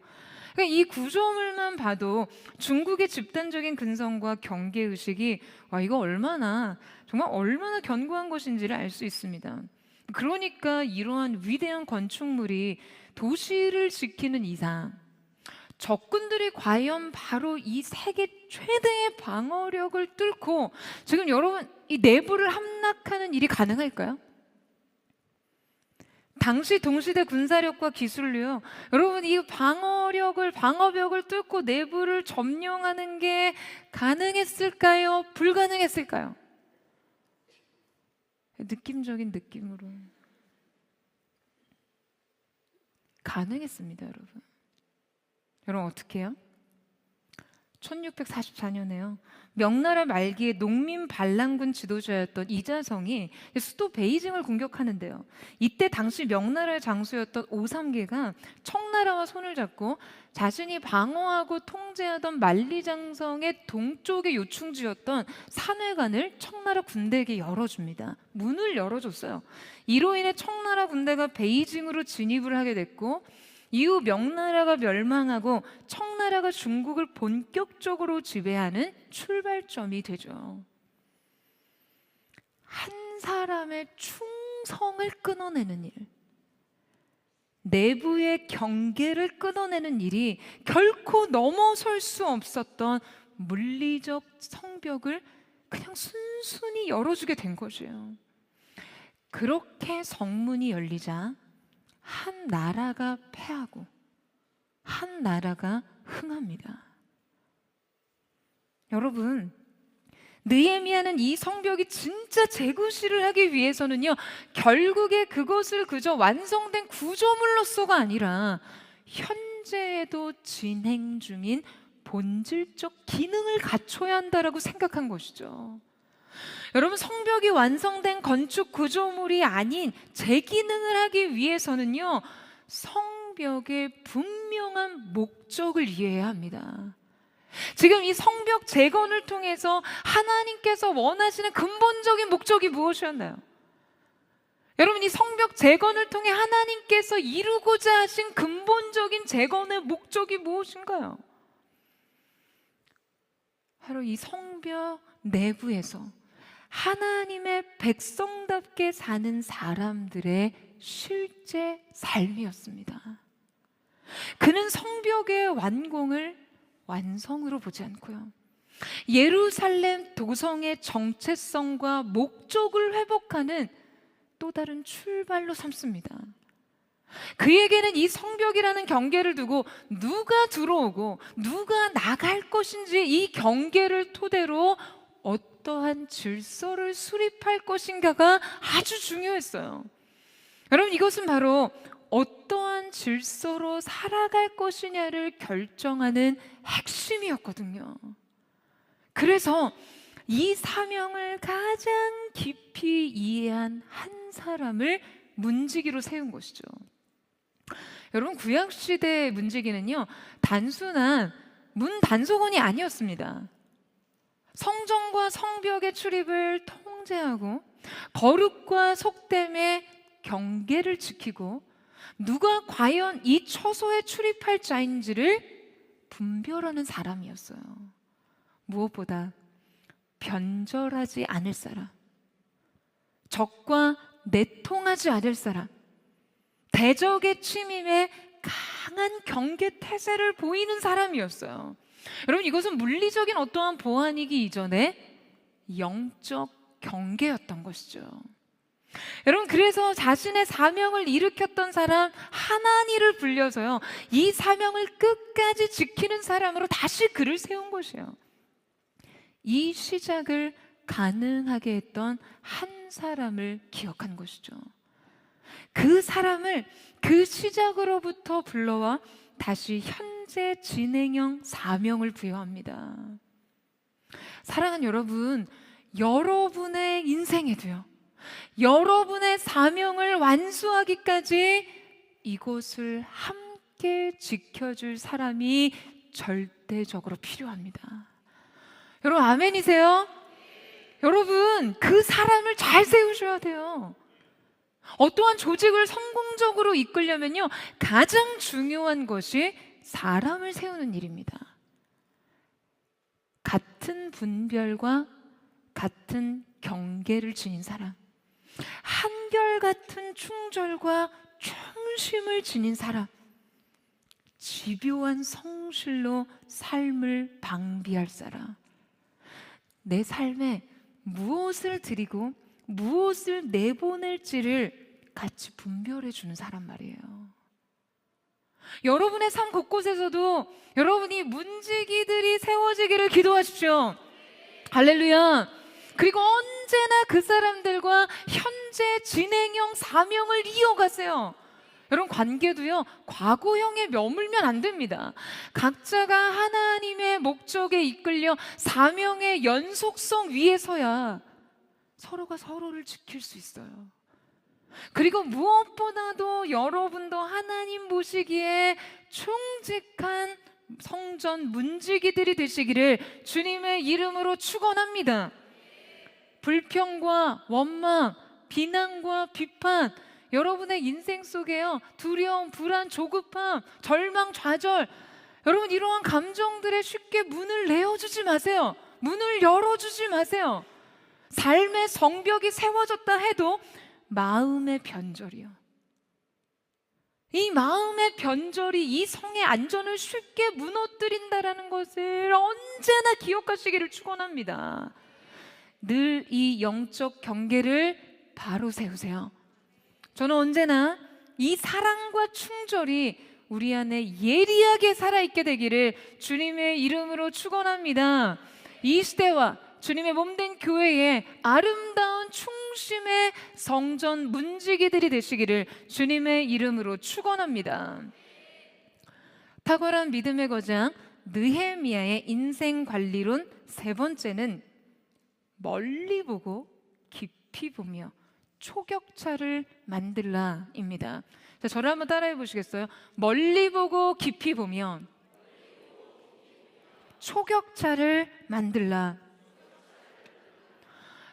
그러니까 이 구조물만 봐도 중국의 집단적인 근성과 경계의식이 이거 정말 얼마나 견고한 것인지를 알 수 있습니다. 그러니까 이러한 위대한 건축물이 도시를 지키는 이상 적군들이 과연 바로 이 세계 최대의 방어력을 뚫고 지금 여러분 이 내부를 함락하는 일이 가능할까요? 당시 동시대 군사력과 기술로요, 여러분 이 방어벽을 뚫고 내부를 점령하는 게 가능했을까요? 불가능했을까요? 느낌적인 느낌으로 가능했습니다, 여러분. 여러분 어떻게 해요? 1644년에요. 명나라 말기에 농민 반란군 지도자였던 이자성이 수도 베이징을 공격하는데요. 이때 당시 명나라의 장수였던 오삼계가 청나라와 손을 잡고 자신이 방어하고 통제하던 만리장성의 동쪽의 요충지였던 산회관을 청나라 군대에게 열어줍니다. 문을 열어줬어요. 이로 인해 청나라 군대가 베이징으로 진입을 하게 됐고, 이후 명나라가 멸망하고 청나라가 중국을 본격적으로 지배하는 출발점이 되죠. 한 사람의 충성을 끊어내는 일, 내부의 경계를 끊어내는 일이 결코 넘어설 수 없었던 물리적 성벽을 그냥 순순히 열어주게 된 것이에요. 그렇게 성문이 열리자 한 나라가 패하고 한 나라가 흥합니다. 여러분, 느헤미야는 이 성벽이 진짜 재구시를 하기 위해서는요, 결국에 그것을 그저 완성된 구조물로서가 아니라 현재에도 진행 중인 본질적 기능을 갖춰야 한다라고 생각한 것이죠. 여러분, 성벽이 완성된 건축 구조물이 아닌 재기능을 하기 위해서는요, 성벽의 분명한 목적을 이해해야 합니다. 지금 이 성벽 재건을 통해서 하나님께서 원하시는 근본적인 목적이 무엇이었나요? 여러분, 이 성벽 재건을 통해 하나님께서 이루고자 하신 근본적인 재건의 목적이 무엇인가요? 바로 이 성벽 내부에서 하나님의 백성답게 사는 사람들의 실제 삶이었습니다. 그는 성벽의 완공을 완성으로 보지 않고요, 예루살렘 도성의 정체성과 목적을 회복하는 또 다른 출발로 삼습니다. 그에게는 이 성벽이라는 경계를 두고 누가 들어오고 누가 나갈 것인지 이 경계를 토대로 어떠한 질서를 수립할 것인가가 아주 중요했어요. 여러분, 이것은 바로 어떠한 질서로 살아갈 것이냐를 결정하는 핵심이었거든요. 그래서 이 사명을 가장 깊이 이해한 한 사람을 문지기로 세운 것이죠. 여러분, 구약시대의 문지기는요, 단순한 문 단속원이 아니었습니다. 성전과 성벽의 출입을 통제하고 거룩과 속됨의 경계를 지키고 누가 과연 이 처소에 출입할 자인지를 분별하는 사람이었어요. 무엇보다 변절하지 않을 사람, 적과 내통하지 않을 사람, 대적의 침입에 강한 경계 태세를 보이는 사람이었어요. 여러분, 이것은 물리적인 어떠한 보안이기 이전에 영적 경계였던 것이죠. 여러분, 그래서 자신의 사명을 일으켰던 사람 하나니를 불려서요, 이 사명을 끝까지 지키는 사람으로 다시 그를 세운 것이에요. 이 시작을 가능하게 했던 한 사람을 기억한 것이죠. 그 사람을 그 시작으로부터 불러와 다시 현재 진행형 사명을 부여합니다. 사랑하는 여러분, 여러분의 인생에도요, 여러분의 사명을 완수하기까지 이곳을 함께 지켜줄 사람이 절대적으로 필요합니다. 여러분, 아멘이세요? 여러분, 그 사람을 잘 세우셔야 돼요. 어떠한 조직을 성공적으로 이끌려면요, 가장 중요한 것이 사람을 세우는 일입니다. 같은 분별과 같은 경계를 지닌 사람, 한결같은 충절과 충심을 지닌 사람, 집요한 성실로 삶을 방비할 사람, 내 삶에 무엇을 드리고 무엇을 내보낼지를 같이 분별해 주는 사람 말이에요. 여러분의 삶 곳곳에서도 여러분이 문지기들이 세워지기를 기도하십시오. 할렐루야. 그리고 언제나 그 사람들과 현재 진행형 사명을 이어가세요. 여러분, 관계도요, 과거형에 머물면 안 됩니다. 각자가 하나님의 목적에 이끌려 사명의 연속성 위에 서야 서로가 서로를 지킬 수 있어요. 그리고 무엇보다도 여러분도 하나님 보시기에 충직한 성전 문지기들이 되시기를 주님의 이름으로 축원합니다. 불평과 원망, 비난과 비판, 여러분의 인생 속에요, 두려움, 불안, 조급함, 절망, 좌절, 여러분, 이러한 감정들에 쉽게 문을 내어주지 마세요. 문을 열어주지 마세요. 삶의 성벽이 세워졌다 해도 마음의 변절이요, 이 마음의 변절이 이 성의 안전을 쉽게 무너뜨린다라는 것을 언제나 기억하시기를 축원합니다. 늘 이 영적 경계를 바로 세우세요. 저는 언제나 이 사랑과 충절이 우리 안에 예리하게 살아있게 되기를 주님의 이름으로 축원합니다. 이 시대와 주님의 몸된 교회에 아름다운 충심의 성전 문지기들이 되시기를 주님의 이름으로 축원합니다. 탁월한 믿음의 거장 느헤미야의 인생 관리론 세 번째는 멀리 보고 깊이 보며 초격차를 만들라입니다. 자, 저를 한번 따라해 보시겠어요? 멀리 보고 깊이 보면 초격차를 만들라.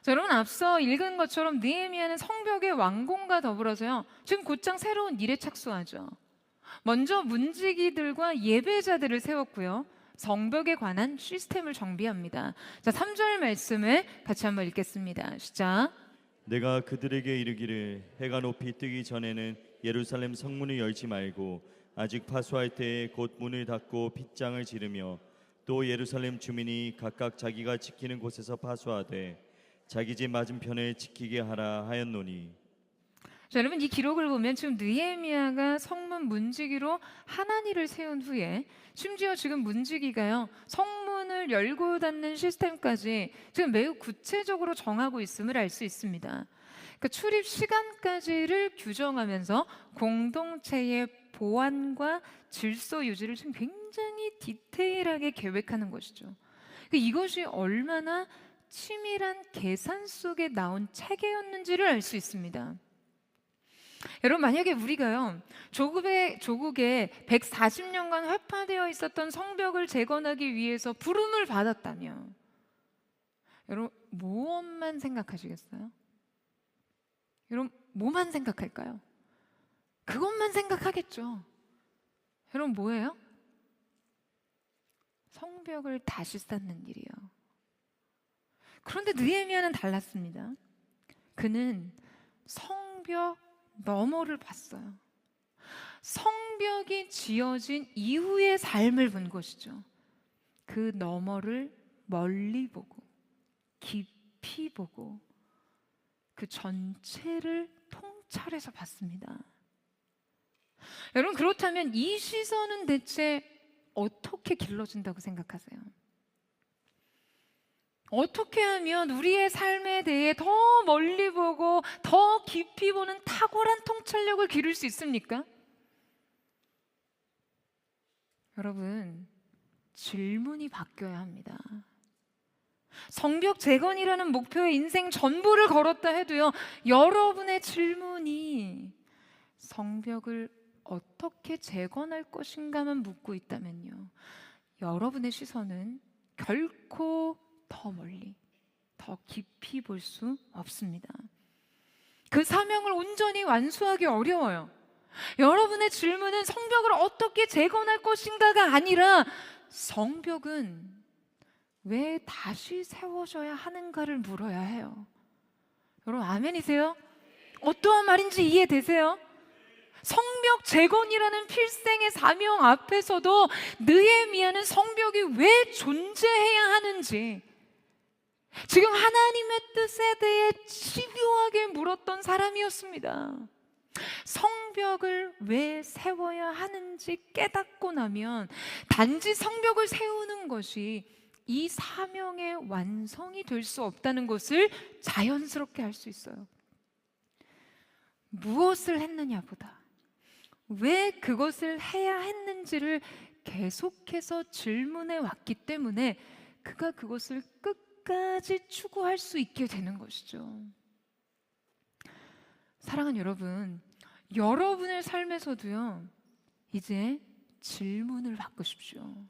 자, 여러분, 앞서 읽은 것처럼 느헤미야는 성벽의 완공과 더불어서요, 지금 곧장 새로운 일에 착수하죠. 먼저 문지기들과 예배자들을 세웠고요, 성벽에 관한 시스템을 정비합니다. 자, 3절 말씀을 같이 한번 읽겠습니다. 시작. 내가 그들에게 이르기를 해가 높이 뜨기 전에는 예루살렘 성문을 열지 말고 아직 파수할 때에 곧 문을 닫고 빗장을 지르며 또 예루살렘 주민이 각각 자기가 지키는 곳에서 파수하되 자기 집 맞은편을 지키게 하라 하였노니. 자, 여러분 이 기록을 보면 지금 느헤미야가 성문 문지기로 하나니를 세운 후에 심지어 지금 문지기가요 성문을 열고 닫는 시스템까지 지금 매우 구체적으로 정하고 있음을 알 수 있습니다. 그 출입 시간까지를 규정하면서 공동체의 보안과 질서 유지를 지금 굉장히 디테일하게 계획하는 것이죠. 이것이 얼마나 치밀한 계산 속에 나온 체계였는지를 알 수 있습니다. 여러분 만약에 우리가요 조국에 140년간 회파되어 있었던 성벽을 재건하기 위해서 부름을 받았다면 여러분 무엇만 생각하시겠어요? 여러분 뭐만 생각할까요? 그것만 생각하겠죠. 여러분 뭐예요? 성벽을 다시 쌓는 일이요. 그런데 느헤미야는 달랐습니다. 그는 성벽 너머를 봤어요. 성벽이 지어진 이후의 삶을 본 것이죠. 그 너머를 멀리 보고 깊이 보고 그 전체를 통찰해서 봤습니다. 여러분 그렇다면 이 시선은 대체 어떻게 길러진다고 생각하세요? 어떻게 하면 우리의 삶에 대해 더 멀리 보고 더 깊이 보는 탁월한 통찰력을 기를 수 있습니까? 여러분, 질문이 바뀌어야 합니다. 성벽 재건이라는 목표에 인생 전부를 걸었다 해도요, 여러분의 질문이 성벽을 어떻게 재건할 것인가만 묻고 있다면요, 여러분의 시선은 결코 더 멀리, 더 깊이 볼 수 없습니다. 그 사명을 온전히 완수하기 어려워요. 여러분의 질문은 성벽을 어떻게 재건할 것인가가 아니라 성벽은 왜 다시 세워져야 하는가를 물어야 해요. 여러분 아멘이세요? 어떠한 말인지 이해되세요? 성벽 재건이라는 필생의 사명 앞에서도 느헤미야는 성벽이 왜 존재해야 하는지 지금 하나님의 뜻에 대해 집요하게 물었던 사람이었습니다. 성벽을 왜 세워야 하는지 깨닫고 나면 단지 성벽을 세우는 것이 이 사명의 완성이 될 수 없다는 것을 자연스럽게 알 수 있어요. 무엇을 했느냐보다 왜 그것을 해야 했는지를 계속해서 질문해 왔기 때문에 그가 그것을 끝까지 추구할 수 있게 되는 것이죠. 사랑하는 여러분, 여러분의 삶에서도요, 이제 질문을 바꾸십시오.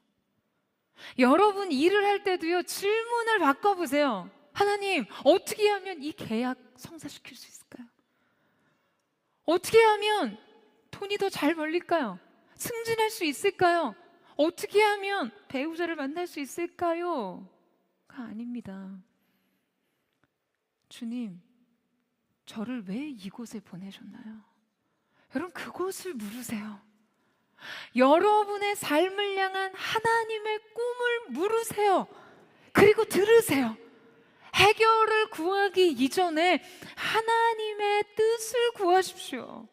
여러분 일을 할 때도요, 질문을 바꿔보세요. 하나님, 어떻게 하면 이 계약 성사시킬 수 있을까요? 어떻게 하면 돈이 더 잘 벌릴까요? 승진할 수 있을까요? 어떻게 하면 배우자를 만날 수 있을까요? 가 아닙니다. 주님, 저를 왜 이곳에 보내셨나요? 여러분 그곳을 물으세요. 여러분의 삶을 향한 하나님의 꿈을 물으세요. 그리고 들으세요. 해결을 구하기 이전에 하나님의 뜻을 구하십시오.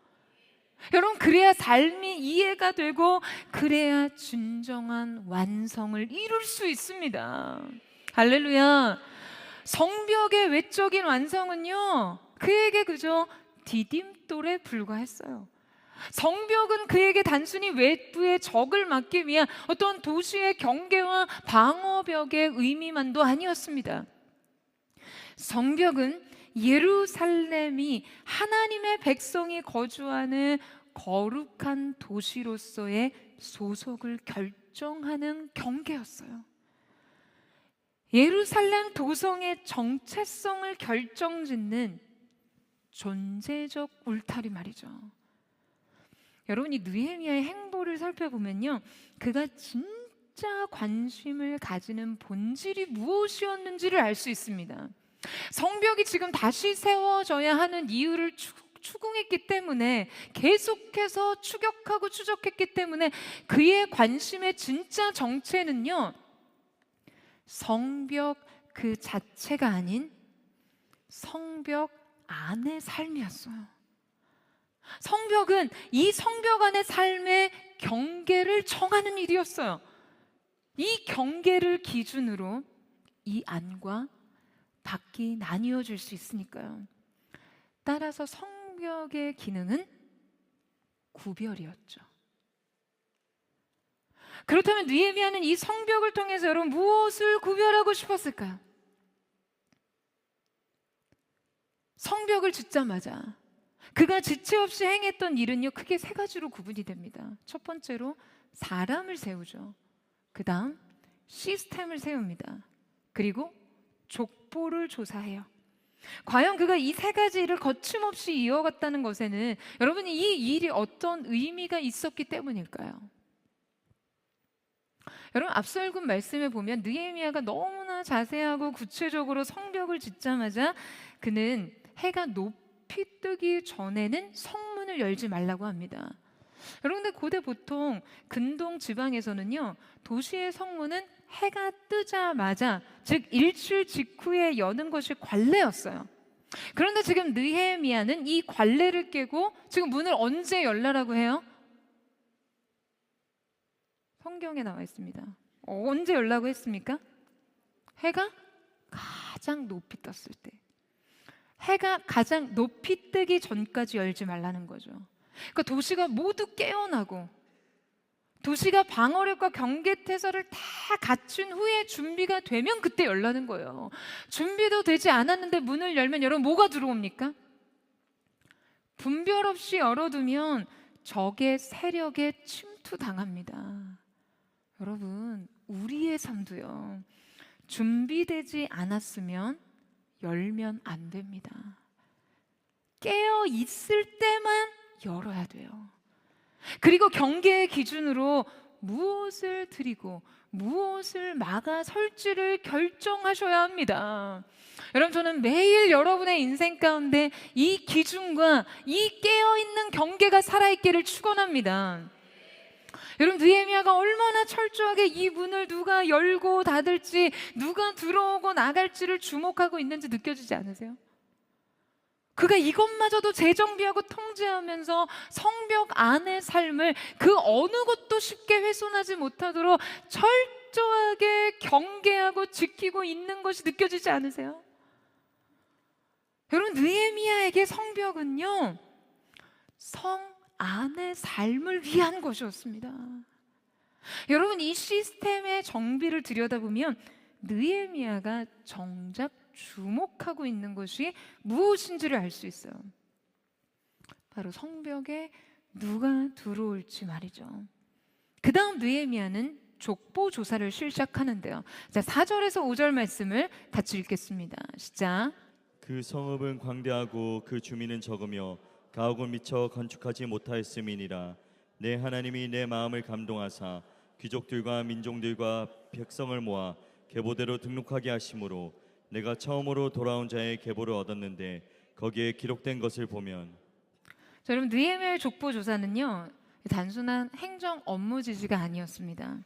여러분 그래야 삶이 이해가 되고 그래야 진정한 완성을 이룰 수 있습니다. 할렐루야. 성벽의 외적인 완성은요, 그에게 그저 디딤돌에 불과했어요. 성벽은 그에게 단순히 외부의 적을 막기 위한 어떤 도시의 경계와 방어벽의 의미만도 아니었습니다. 성벽은 예루살렘이 하나님의 백성이 거주하는 거룩한 도시로서의 소속을 결정하는 경계였어요. 예루살렘 도성의 정체성을 결정짓는 존재적 울타리 말이죠. 여러분이 느헤미야의 행보를 살펴보면요, 그가 진짜 관심을 가지는 본질이 무엇이었는지를 알 수 있습니다. 성벽이 지금 다시 세워져야 하는 이유를 추궁했기 때문에, 계속해서 추격하고 추적했기 때문에 그의 관심의 진짜 정체는요, 성벽 그 자체가 아닌 성벽 안의 삶이었어요. 성벽은 이 성벽 안의 삶의 경계를 정하는 일이었어요. 이 경계를 기준으로 이 안과 밖이 나뉘어질 수 있으니까요. 따라서 성벽의 기능은 구별이었죠. 그렇다면 느헤미야는 이 성벽을 통해서 여러분 무엇을 구별하고 싶었을까요? 성벽을 짓자마자 그가 지체 없이 행했던 일은요, 크게 세 가지로 구분이 됩니다. 첫 번째로 사람을 세우죠. 그 다음 시스템을 세웁니다. 그리고 족보를 조사해요. 과연 그가 이 세 가지 일을 거침없이 이어갔다는 것에는 여러분 이 일이 어떤 의미가 있었기 때문일까요? 여러분 앞서 읽은 말씀에 보면 느헤미야가 너무나 자세하고 구체적으로 성벽을 짓자마자 그는 해가 높이 뜨기 전에는 성문을 열지 말라고 합니다. 여러분 근데 고대 보통 근동 지방에서는요, 도시의 성문은 해가 뜨자마자, 즉 일출 직후에 여는 것이 관례였어요. 그런데 지금 느헤미야는 이 관례를 깨고 지금 문을 언제 열라라고 해요? 성경에 나와 있습니다. 언제 열라고 했습니까? 해가 가장 높이 떴을 때. 해가 가장 높이 뜨기 전까지 열지 말라는 거죠. 그러니까 도시가 모두 깨어나고 도시가 방어력과 경계태세를 다 갖춘 후에 준비가 되면 그때 열라는 거예요. 준비도 되지 않았는데 문을 열면 여러분 뭐가 들어옵니까? 분별 없이 열어두면 적의 세력에 침투당합니다. 여러분 우리의 삶도요, 준비되지 않았으면 열면 안 됩니다. 깨어 있을 때만 열어야 돼요. 그리고 경계의 기준으로 무엇을 드리고 무엇을 막아 설지를 결정하셔야 합니다. 여러분 저는 매일 여러분의 인생 가운데 이 기준과 이 깨어있는 경계가 살아있기를 축원합니다. 여러분 느헤미야가 얼마나 철저하게 이 문을 누가 열고 닫을지, 누가 들어오고 나갈지를 주목하고 있는지 느껴지지 않으세요? 그가 이것마저도 재정비하고 통제하면서 성벽 안의 삶을 그 어느 것도 쉽게 훼손하지 못하도록 철저하게 경계하고 지키고 있는 것이 느껴지지 않으세요? 여러분 느헤미야에게 성벽은요, 성 안의 삶을 위한 것이었습니다. 여러분 이 시스템의 정비를 들여다보면 느헤미야가 정작 주목하고 있는 것이 무엇인지를 알 수 있어요. 바로 성벽에 누가 들어올지 말이죠. 그 다음 느헤미야는 족보 조사를 시작하는데요. 자, 4절에서 5절 말씀을 같이 읽겠습니다. 시작. 그 성읍은 광대하고 그 주민은 적으며 가옥은 미처 건축하지 못하였음이니라. 내 하나님이 내 마음을 감동하사 귀족들과 민족들과 백성을 모아 계보대로 등록하게 하심으로 내가 처음으로 돌아온 자의 계보를 얻었는데 거기에 기록된 것을 보면. 자, 여러분 느헤미야의 족보 조사는요, 단순한 행정 업무 지시가 아니었습니다.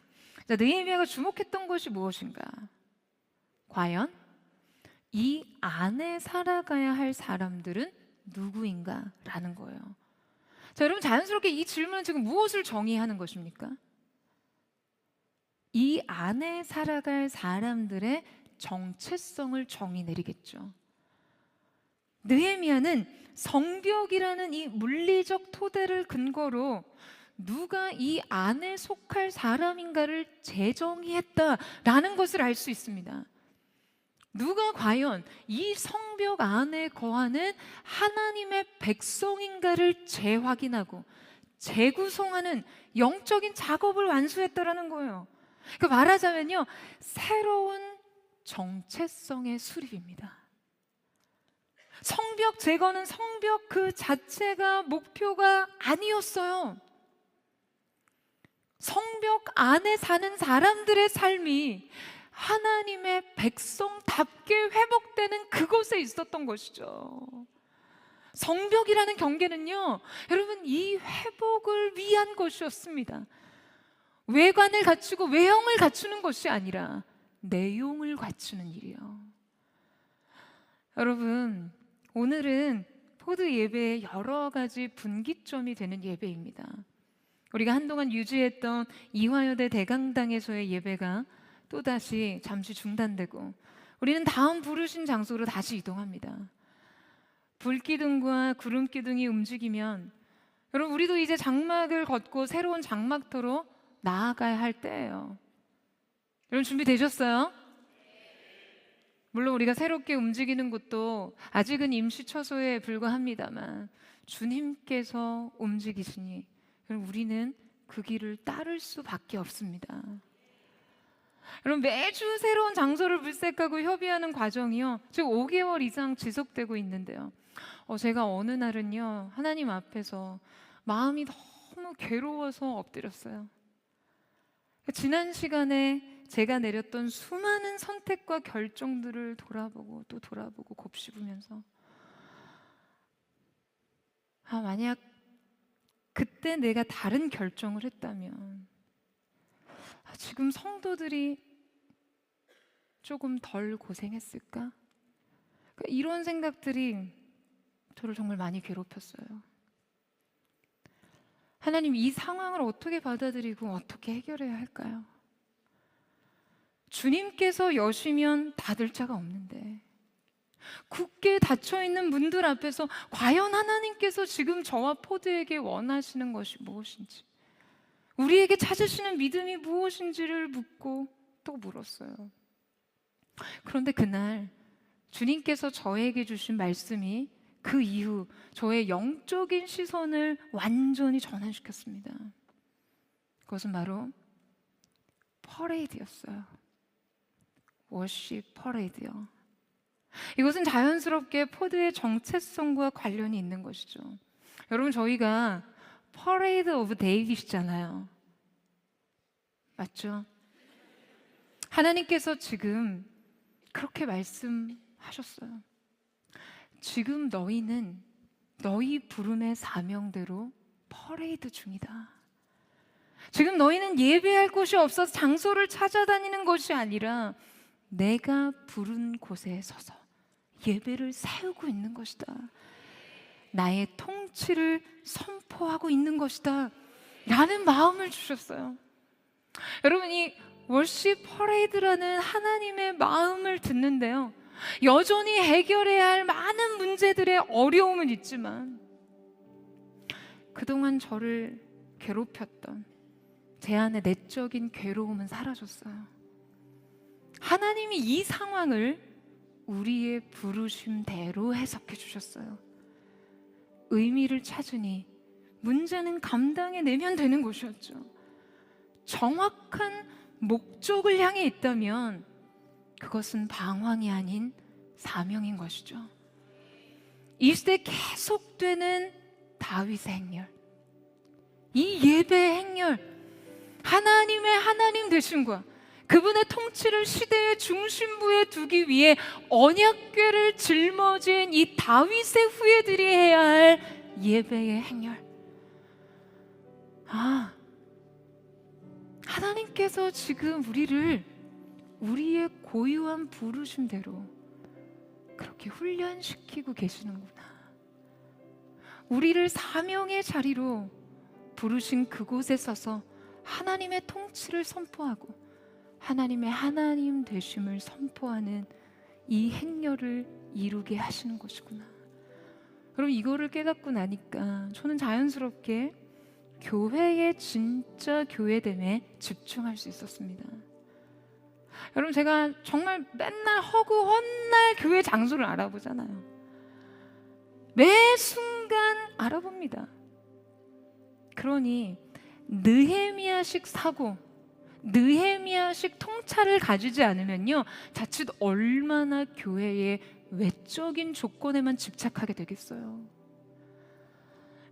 자, 느헤미야가 주목했던 것이 무엇인가? 과연 이 안에 살아가야 할 사람들은 누구인가라는 거예요. 자, 여러분 자연스럽게 이 질문은 지금 무엇을 정의하는 것입니까? 이 안에 살아갈 사람들의 정체성을 정의 내리겠죠. 느헤미야는 성벽이라는 이 물리적 토대를 근거로 누가 이 안에 속할 사람인가를 재정의했다라는 것을 알 수 있습니다. 누가 과연 이 성벽 안에 거하는 하나님의 백성인가를 재확인하고 재구성하는 영적인 작업을 완수했다라는 거예요. 그러니까 말하자면요, 새로운 정체성의 수립입니다. 성벽 제거는 성벽 그 자체가 목표가 아니었어요. 성벽 안에 사는 사람들의 삶이 하나님의 백성답게 회복되는 그곳에 있었던 것이죠. 성벽이라는 경계는요, 여러분 이 회복을 위한 것이었습니다. 외관을 갖추고 외형을 갖추는 것이 아니라 내용을 갖추는 일이요. 여러분 오늘은 포드 예배의 여러 가지 분기점이 되는 예배입니다. 우리가 한동안 유지했던 이화여대 대강당에서의 예배가 또다시 잠시 중단되고 우리는 다음 부르신 장소로 다시 이동합니다. 불기둥과 구름기둥이 움직이면 여러분 우리도 이제 장막을 걷고 새로운 장막터로 나아가야 할 때예요. 여러분 준비되셨어요? 물론 우리가 새롭게 움직이는 곳도 아직은 임시 처소에 불과합니다만 주님께서 움직이시니 여러분 우리는 그 길을 따를 수밖에 없습니다. 여러분 매주 새로운 장소를 물색하고 협의하는 과정이요 지금 5개월 이상 지속되고 있는데요. 제가 어느 날은요 하나님 앞에서 마음이 너무 괴로워서 엎드렸어요. 지난 시간에 제가 내렸던 수많은 선택과 결정들을 돌아보고 또 돌아보고 곱씹으면서 만약 그때 내가 다른 결정을 했다면 지금 성도들이 조금 덜 고생했을까? 이런 생각들이 저를 정말 많이 괴롭혔어요. 하나님, 이 상황을 어떻게 받아들이고 어떻게 해결해야 할까요? 주님께서 여시면 닫을 자가 없는데 굳게 닫혀있는 문들 앞에서 과연 하나님께서 지금 저와 포드에게 원하시는 것이 무엇인지, 우리에게 찾으시는 믿음이 무엇인지를 묻고 또 물었어요. 그런데 그날 주님께서 저에게 주신 말씀이 그 이후 저의 영적인 시선을 완전히 전환시켰습니다. 그것은 바로 퍼레이드였어요. 워십 퍼레이드요. 이것은 자연스럽게 포드의 정체성과 관련이 있는 것이죠. 여러분, 저희가 퍼레이드 오브 데이빗이잖아요. 맞죠? 하나님께서 지금 그렇게 말씀하셨어요. 지금 너희는 너희 부름의 사명대로 퍼레이드 중이다. 지금 너희는 예배할 곳이 없어서 장소를 찾아다니는 것이 아니라 내가 부른 곳에 서서 예배를 세우고 있는 것이다. 나의 통치를 선포하고 있는 것이다 라는 마음을 주셨어요. 여러분, 이 월십 퍼레이드라는 하나님의 마음을 듣는데요, 여전히 해결해야 할 많은 문제들의 어려움은 있지만 그동안 저를 괴롭혔던 제 안의 내적인 괴로움은 사라졌어요. 하나님이 이 상황을 우리의 부르심대로 해석해 주셨어요. 의미를 찾으니 문제는 감당해내면 되는 것이었죠. 정확한 목적을 향해 있다면 그것은 방황이 아닌 사명인 것이죠. 이 시대에 계속되는 다윗의 행렬, 이 예배의 행렬, 하나님의 하나님 되심과 그분의 통치를 시대의 중심부에 두기 위해 언약궤를 짊어진 이 다윗의 후예들이 해야 할 예배의 행렬. 하나님께서 지금 우리를 우리의 고유한 부르심대로 그렇게 훈련시키고 계시는구나. 우리를 사명의 자리로 부르신 그곳에 서서 하나님의 통치를 선포하고 하나님의 하나님 되심을 선포하는 이 행렬을 이루게 하시는 것이구나. 여러분, 이거를 깨닫고 나니까 저는 자연스럽게 교회의 진짜 교회됨에 집중할 수 있었습니다. 여러분, 제가 정말 맨날 허구헌날 교회 장소를 알아보잖아요. 매 순간 알아봅니다. 그러니 느헤미야식 사고, 느헤미야식 통찰을 가지지 않으면요, 자칫 얼마나 교회의 외적인 조건에만 집착하게 되겠어요.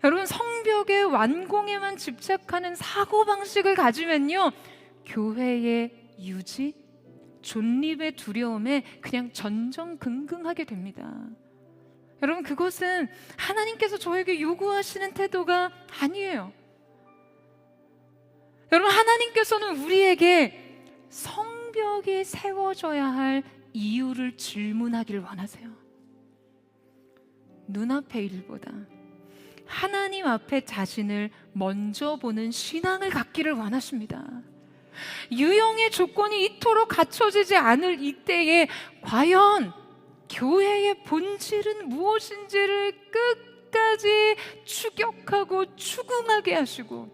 여러분, 성벽의 완공에만 집착하는 사고방식을 가지면요, 교회의 유지, 존립의 두려움에 그냥 전전긍긍하게 됩니다. 여러분, 그것은 하나님께서 저에게 요구하시는 태도가 아니에요. 여러분, 하나님께서는 우리에게 성벽이 세워져야 할 이유를 질문하기를 원하세요. 눈앞의 일보다 하나님 앞에 자신을 먼저 보는 신앙을 갖기를 원하십니다. 유형의 조건이 이토록 갖춰지지 않을 이때에 과연 교회의 본질은 무엇인지를 끝까지 추격하고 추궁하게 하시고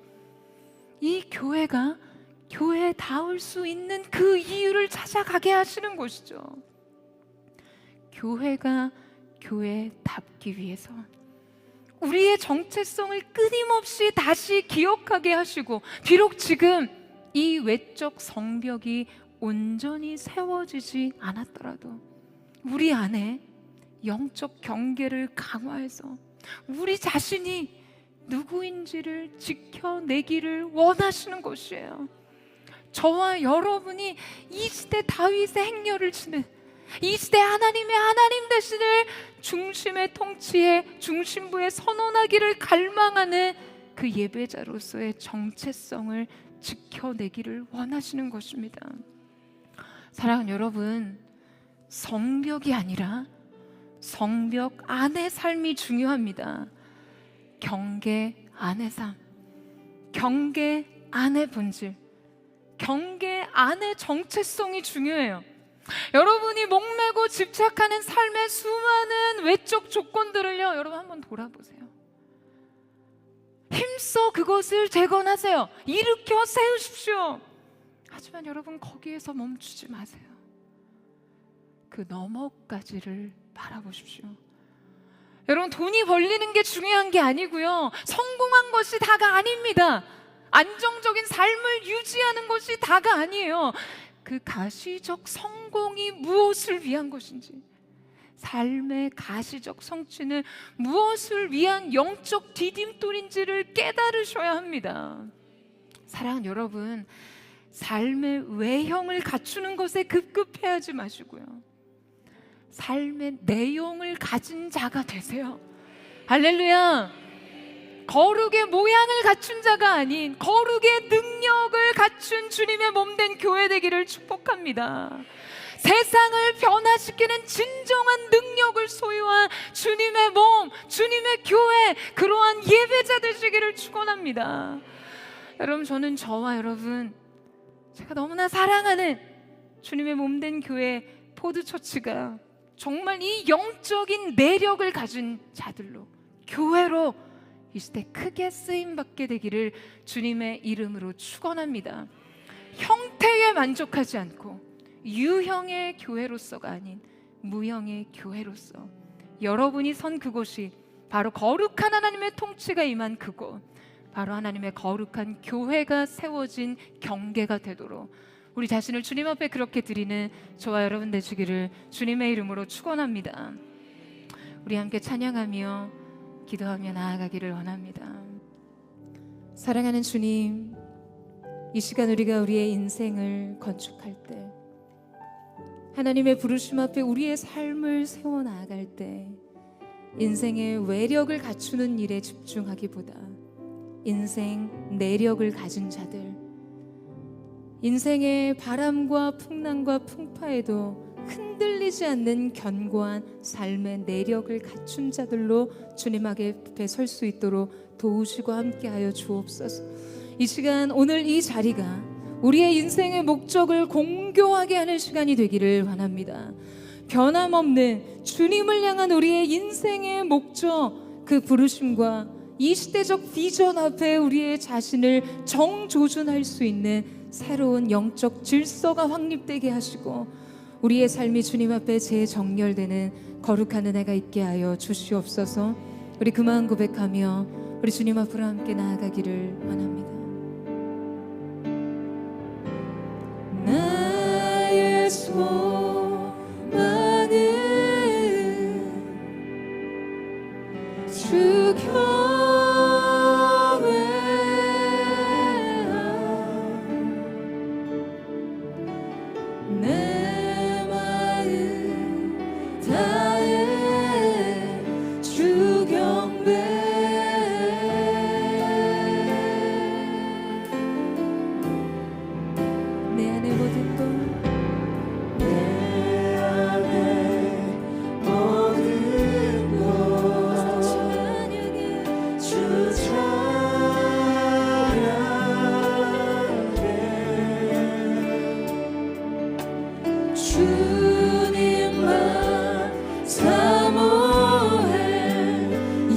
이 교회가 교회다울 수 있는 그 이유를 찾아가게 하시는 것이죠. 교회가 교회답기 위해서 우리의 정체성을 끊임없이 다시 기억하게 하시고, 비록 지금 이 외적 성벽이 온전히 세워지지 않았더라도 우리 안에 영적 경계를 강화해서 우리 자신이 누구인지를 지켜내기를 원하시는 것이에요. 저와 여러분이 이 시대 다윗의 행렬을 치는, 이 시대 하나님의 하나님 되시를 중심의 통치에 중심부에 선언하기를 갈망하는 그 예배자로서의 정체성을 지켜내기를 원하시는 것입니다. 사랑하는 여러분, 성벽이 아니라 성벽 안의 삶이 중요합니다. 경계 안의 삶, 경계 안의 본질, 경계 안의 정체성이 중요해요. 여러분이 목매고 집착하는 삶의 수많은 외적 조건들을요, 여러분 한번 돌아보세요. 힘써 그것을 재건하세요. 일으켜 세우십시오. 하지만 여러분, 거기에서 멈추지 마세요. 그 너머까지를 바라보십시오. 여러분, 돈이 벌리는 게 중요한 게 아니고요, 성공한 것이 다가 아닙니다. 안정적인 삶을 유지하는 것이 다가 아니에요. 그 가시적 성공이 무엇을 위한 것인지, 삶의 가시적 성취는 무엇을 위한 영적 디딤돌인지를 깨달으셔야 합니다. 사랑하는 여러분, 삶의 외형을 갖추는 것에 급급해하지 마시고요, 삶의 내용을 가진 자가 되세요. 할렐루야. 거룩의 모양을 갖춘 자가 아닌 거룩의 능력을 갖춘 주님의 몸된 교회 되기를 축복합니다. 세상을 변화시키는 진정한 능력을 소유한 주님의 몸, 주님의 교회, 그러한 예배자 되시기를 축원합니다. 여러분, 저는 저와 여러분, 제가 너무나 사랑하는 주님의 몸된 교회 포드처치가 정말 이 영적인 내력을 가진 자들로, 교회로 이 시대 크게 쓰임받게 되기를 주님의 이름으로 축원합니다. 형태에 만족하지 않고 유형의 교회로서가 아닌 무형의 교회로서, 여러분이 선 그곳이 바로 거룩한 하나님의 통치가 임한 그곳, 바로 하나님의 거룩한 교회가 세워진 경계가 되도록 우리 자신을 주님 앞에 그렇게 드리는 저와 여러분 되시기를 주님의 이름으로 축원합니다. 우리 함께 찬양하며 기도하며 나아가기를 원합니다. 사랑하는 주님, 이 시간 우리가 우리의 인생을 건축할 때, 하나님의 부르심 앞에 우리의 삶을 세워 나아갈 때, 인생의 외력을 갖추는 일에 집중하기보다 인생 내력을 가진 자들, 인생의 바람과 풍랑과 풍파에도 흔들리지 않는 견고한 삶의 내력을 갖춘 자들로 주님 앞에 설 수 있도록 도우시고 함께하여 주옵소서. 이 시간, 오늘 이 자리가 우리의 인생의 목적을 공교하게 하는 시간이 되기를 원합니다. 변함없는 주님을 향한 우리의 인생의 목적, 그 부르심과 이 시대적 비전 앞에 우리의 자신을 정조준할 수 있는 새로운 영적 질서가 확립되게 하시고 우리의 삶이 주님 앞에 재정렬되는 거룩한 은혜가 있게 하여 주시옵소서. 우리 그 마음 고백하며 우리 주님 앞으로 함께 나아가기를 원합니다. 나의 소망은 주 모든 것 주님만 사모해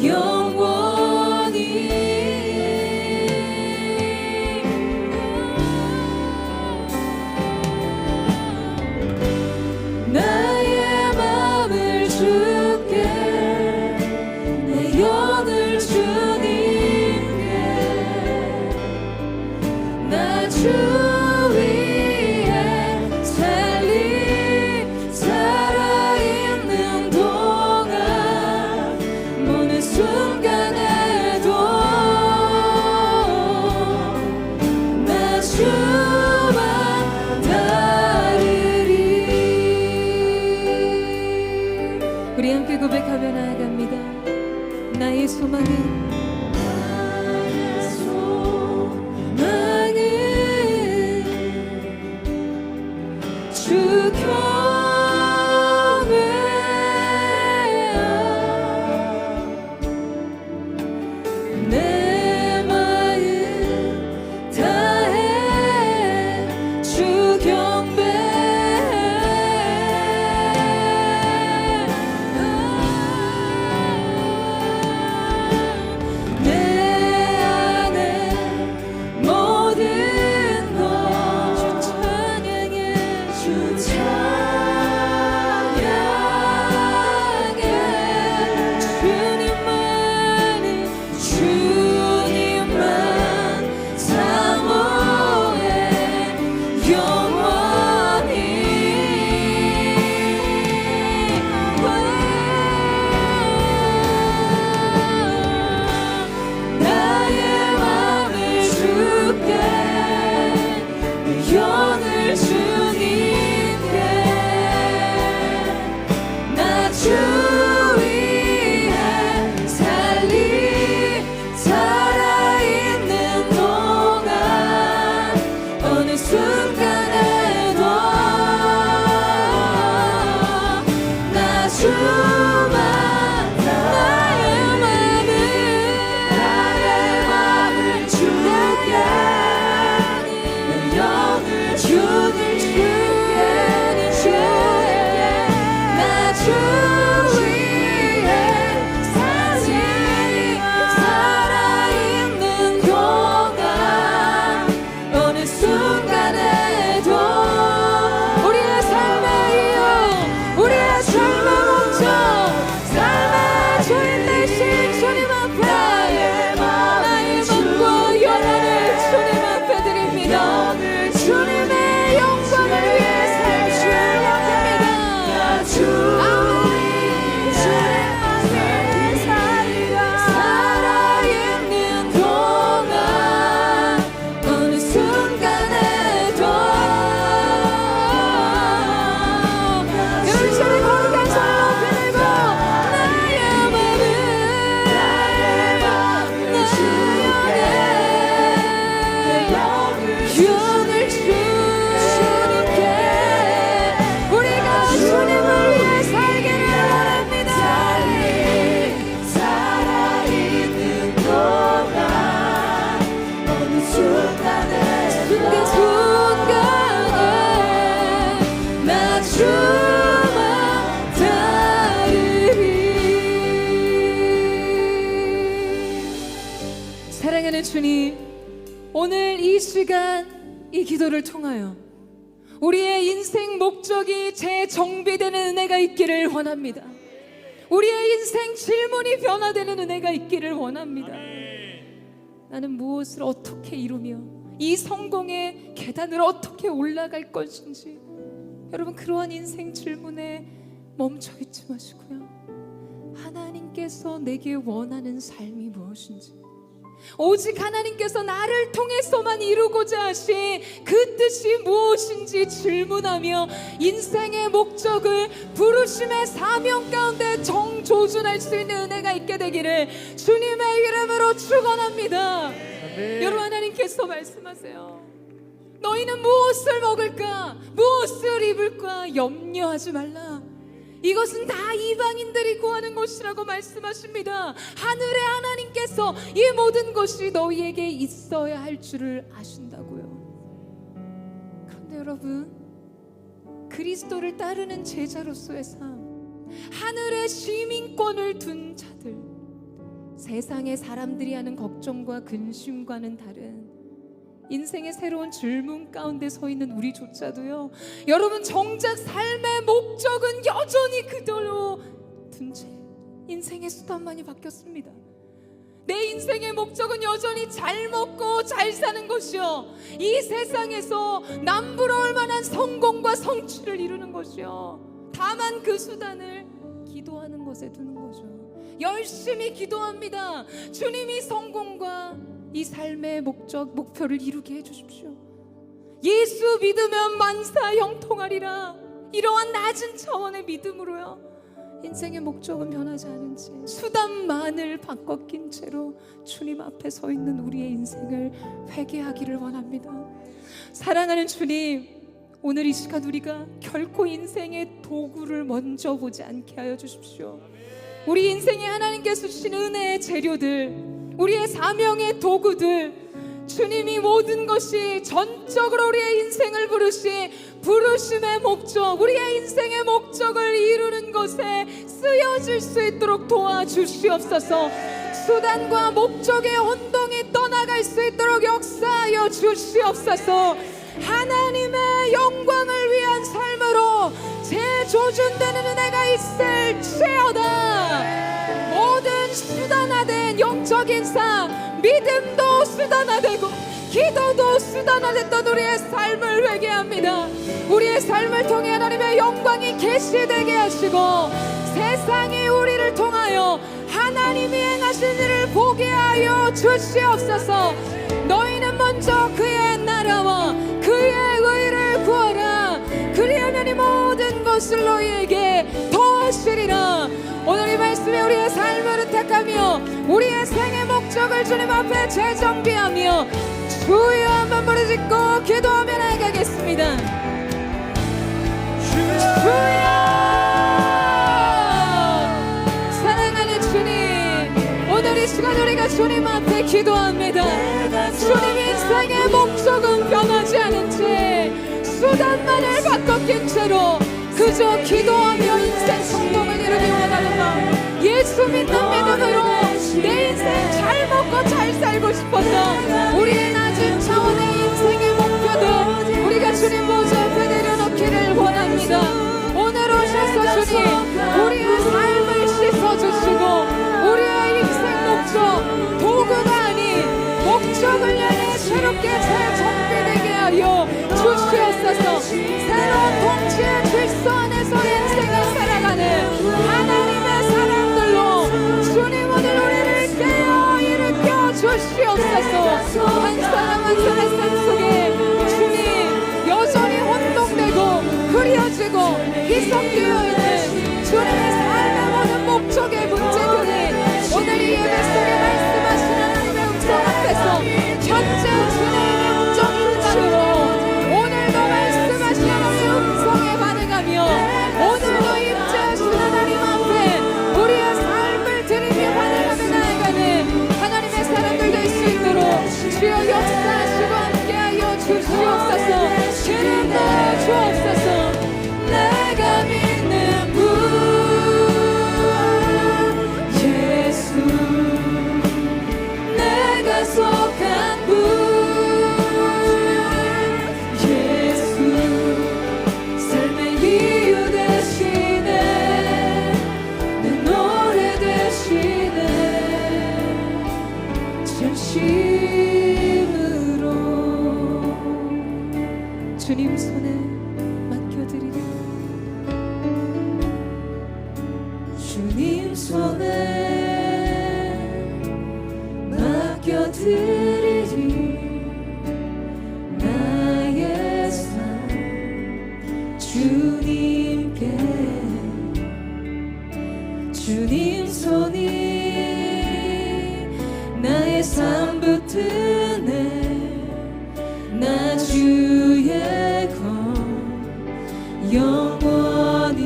영원히. 나의 맘을 주께, 내 영을 주님께, 나 주 위에 살아있는 동안 모든 순간에도 나 주만 따르리. 우리 함께 고백하며 나아갑니다. 나의 소망은 주 경외야. 내 마음 다해 주 경배해. 내 안에 모든 것 주 찬양해. 주 찬양해. 주님만 사모해 영원히. 나의 맘을 주께, 내 영을 주님께, 나 주 위에 살아있는 동안 어느 순간에도 나 주만 나의 맘을 주께, 내 영을 주님께, 나 주 위에 살아있는 동안 어느 순간에도 우리의 삶의 이유, 우리의 삶의 목적, 삶의 주인 되신 주님 앞에 나의 맘과 영혼을 주님 앞에 드립니다. 주님의 영광을 위해 살기를 원합니다. 아무리 살아있는 동안 어느 순간에도 여러분 손을 거룩한 손을 높이 들고 나의 맘을 주께, 영을 주님께, 우리가 주님을 위해 살기를 원합니다. 살아있는 동안 어느 순간에 나 주만 따르리. 사랑하는 주님, 오늘 이 시간 이 기도를 통하여 우리의 인생 목적이 재정비되는 은혜가 있기를 원합니다. 우리의 인생 질문이 변화되는 은혜가 있기를 원합니다. 나는 무엇을 어떻게 이루며 이 성공의 계단을 어떻게 올라갈 것인지, 여러분 그러한 인생 질문에 멈춰 있지 마시고요, 하나님께서 내게 원하는 삶이 무엇인지, 오직 하나님께서 나를 통해서만 이루고자 하신 그 뜻이 무엇인지 질문하며 인생의 목적을 부르심의 사명 가운데 정조준할 수 있는 은혜가 있게 되기를 주님의 이름으로 축원합니다. 여러분, 하나님께서 말씀하세요. 너희는 무엇을 먹을까, 무엇을 입을까 염려하지 말라. 이것은 다 이방인들이 구하는 것이라고 말씀하십니다. 하늘의 하나님께서 이 모든 것이 너희에게 있어야 할 줄을 아신다고요. 그런데 여러분, 그리스도를 따르는 제자로서의 삶, 하늘의 시민권을 둔 자들, 세상의 사람들이 하는 걱정과 근심과는 다른 인생의 새로운 질문 가운데 서 있는 우리조차도요, 여러분, 정작 삶의 목적은 여전히 그대로 둔 채 인생의 수단만이 바뀌었습니다. 내 인생의 목적은 여전히 잘 먹고 잘 사는 것이요, 이 세상에서 남부러울 만한 성공과 성취를 이루는 것이요, 다만 그 수단을 기도하는 것에 두는 거죠. 열심히 기도합니다. 주님이 성공과 이 삶의 목표를 이루게 해주십시오. 예수 믿으면 만사 형통하리라. 이러한 낮은 차원의 믿음으로요, 인생의 목적은 변하지 않은 채 수단만을 바꿔 낀 채로 주님 앞에 서 있는 우리의 인생을 회개하기를 원합니다. 사랑하는 주님, 오늘 이 시간 우리가 결코 인생의 도구를 먼저 보지 않게 하여 주십시오. 우리 인생에 하나님께서 주신 은혜의 재료들, 우리의 사명의 도구들, 주님이 모든 것이 전적으로 우리의 인생을 부르심의 목적, 우리의 인생의 목적을 이루는 것에 쓰여질 수 있도록 도와주시옵소서. 수단과 목적의 혼동이 떠나갈 수 있도록 역사하여 주시옵소서. 하나님의 영광을 위한 삶으로 재조준되는 은혜가 있을지어다. 모든 수단화된 영적인 삶, 믿음도 수단화되고 기도도 수단화됐던 우리의 삶을 회개합니다. 우리의 삶을 통해 하나님의 영광이 계시되게 하시고 세상이 우리를 통하여 하나님이 행하신 일을 보게 하여 주시옵소서. 너희는 먼저 그의 나라와 그의 의를 구하라. 그리하면 이 모든 것을 너희에게 더하시리라. 오늘 이 말씀에 우리의 삶을 의탁하며 우리의 생의 목적을 주님 앞에 재정비하며 주여 한번 부르짖고 기도하며 나아가겠습니다. 주여! 사랑하는 주님, 오늘 이 시간 우리가 주님 앞에 기도합니다. 주님, 인생의 목적은 변하지 않은 채 수단만을 바꿔낀 채로 그저 기도하며 인생 성공을 이루기 원합니다. 예수 믿는 믿음으로 내 인생 잘 먹고 잘 살고 싶어서 우리의 낮은 차원의 인생의 목표들 우리가 주님 보좌 앞에 내려놓기를 원합니다. 오늘 오셔서 주님, 우리의 삶을 씻어주시고 우리의 인생 목적, 도구가 아닌 목적을 향해 새롭게 재정비되게 하여 주시옵소서. 새로운 통치의 질서 안에서 인생을 살아가는 하나님의 사람들로 주님 오늘 우리를 깨어 일으켜 주시옵소서. 한 사람 한 사람의 삶 속에 주님 여전히 혼동되고 흐려지고 희석되어 있는 주님의 삶의 모든 목적의 문제들이 오늘 이 예배 속에 말씀하시는 하나님의 음성 앞에서 현재 주님의 영적인 자로 오늘도 말씀하시는 하나님의 음성에 반응하며 오늘도 임재하시는 하나님 앞에 우리의 삶을 드리며 반응하며 나아가는 하나님의 사람들 될 수 있도록 주여 역사하시고 함께하여 주시옵소서. 주님 도와주옵소서. 내가 믿는 분 예수, 내가 속한 분 예수, 삶의 이유 되시네, 내 노래 되시네. 진심으로 주님 손에 맡겨드리리. 주님 손에 맡겨드리리. 나의 삶 주님께, 주님 손이 나의 삶 붙드네. 나 주의 것 영원히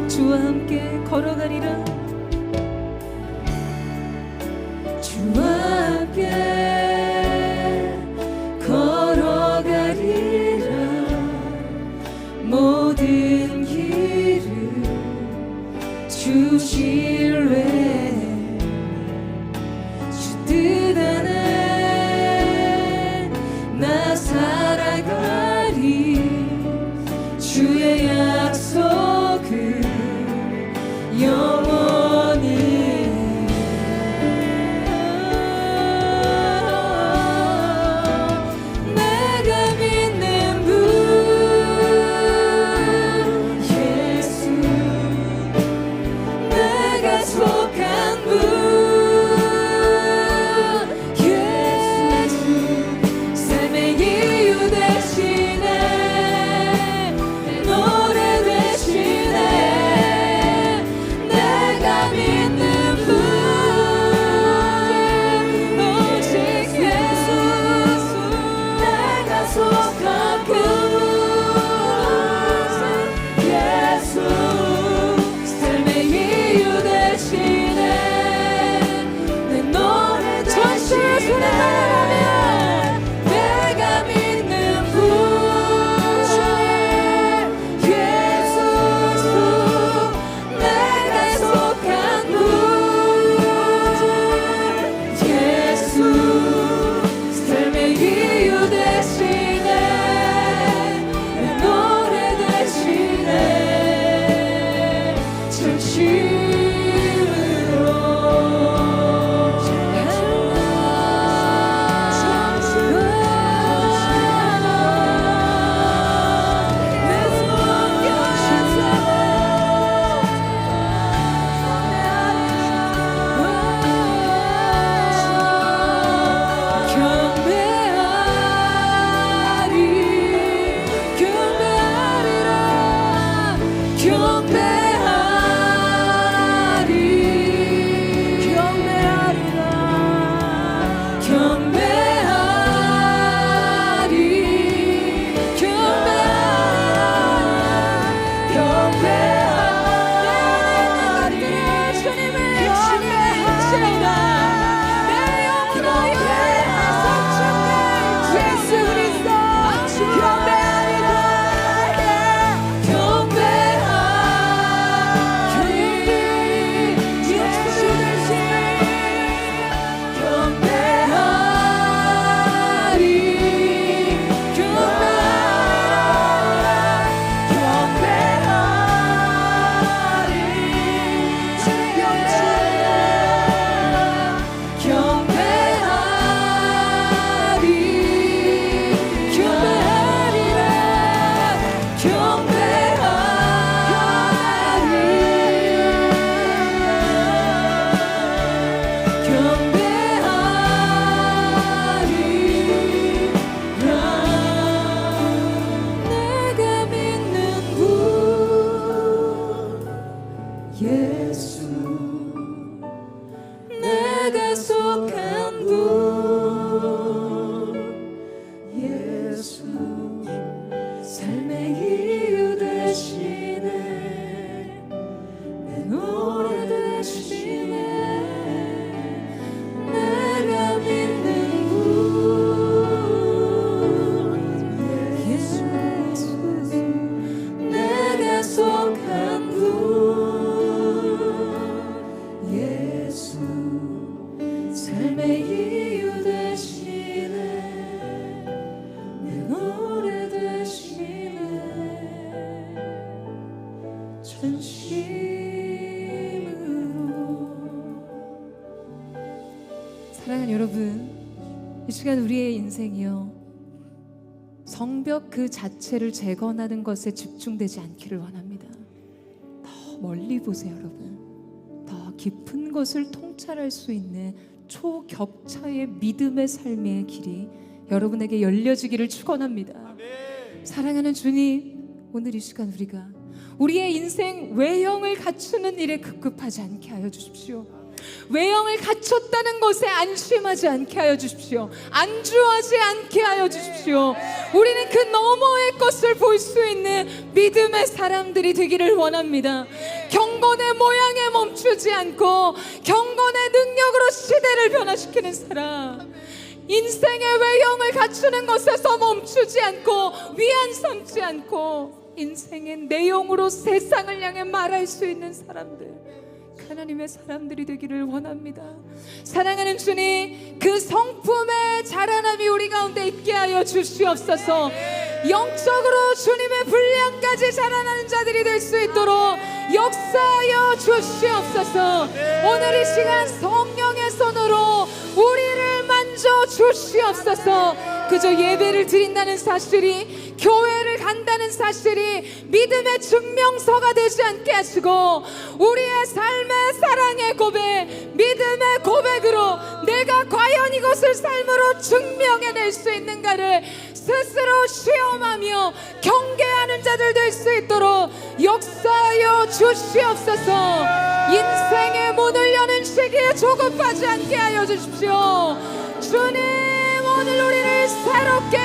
주와 함께 걸어가리라. 주와 함께 주실래 주 뜻 안에 나 살아가리 주의 약속은 영원히 내가 믿는 분 예수 내가 속한 분 예수 삶의 이유 되시네 내 노래 되시네 내가 믿는 분 오직 예수 내가 속한 분 예수 삶의 이유 되시네 내 노래 되시네 내가 믿는 분 예수 내가 속한 분 예수 삶의 이유 되시네 내 노래 되시네 사랑하는 여러분, 이 시간 우리의 인생이요 성벽 그 자체를 재건하는 것에 집중되지 않기를 원합니다. 더 멀리 보세요 여러분. 더 깊은 것을 통찰할 수 있는 초격차의 믿음의 삶의 길이 여러분에게 열려지기를 축원합니다. 사랑하는 주님, 오늘 이 시간 우리가 우리의 인생 외형을 갖추는 일에 급급하지 않게 하여 주십시오. 외형을 갖췄다는 것에 안심하지 않게 하여 주십시오. 안주하지 않게 하여 주십시오. 우리는 그 너머의 것을 볼 수 있는 믿음의 사람들이 되기를 원합니다. 경건의 모양에 멈추지 않고 경건의 능력으로 시대를 변화시키는 사람, 인생의 외형을 갖추는 것에서 멈추지 않고 위안 삼지 않고 인생의 내용으로 세상을 향해 말할 수 있는 사람들, 하나님의 사람들이 되기를 원합니다. 사랑하는 주님, 그 성품의 자라남이 우리 가운데 있게 하여 주시옵소서. 영적으로 주님의 분량까지 자라나는 자들이 될 수 있도록 역사하여 주시옵소서. 오늘 이 시간 성령의 손으로 우리를 만져 주시옵소서. 그저 예배를 드린다는 사실이, 교회를 간다는 사실이 믿음의 증명서가 되지 않게 하시고, 우리의 삶의 사랑의 고백, 믿음의 고백으로 내가 과연 이것을 삶으로 증명해낼 수 있는가를 스스로 시험하며 경계하는 자들 될 수 있도록 역사하여 주시옵소서. 인생의 문을 여는 시기에 조급하지 않게 하여 주십시오. 주님, 오늘 우리를 새롭게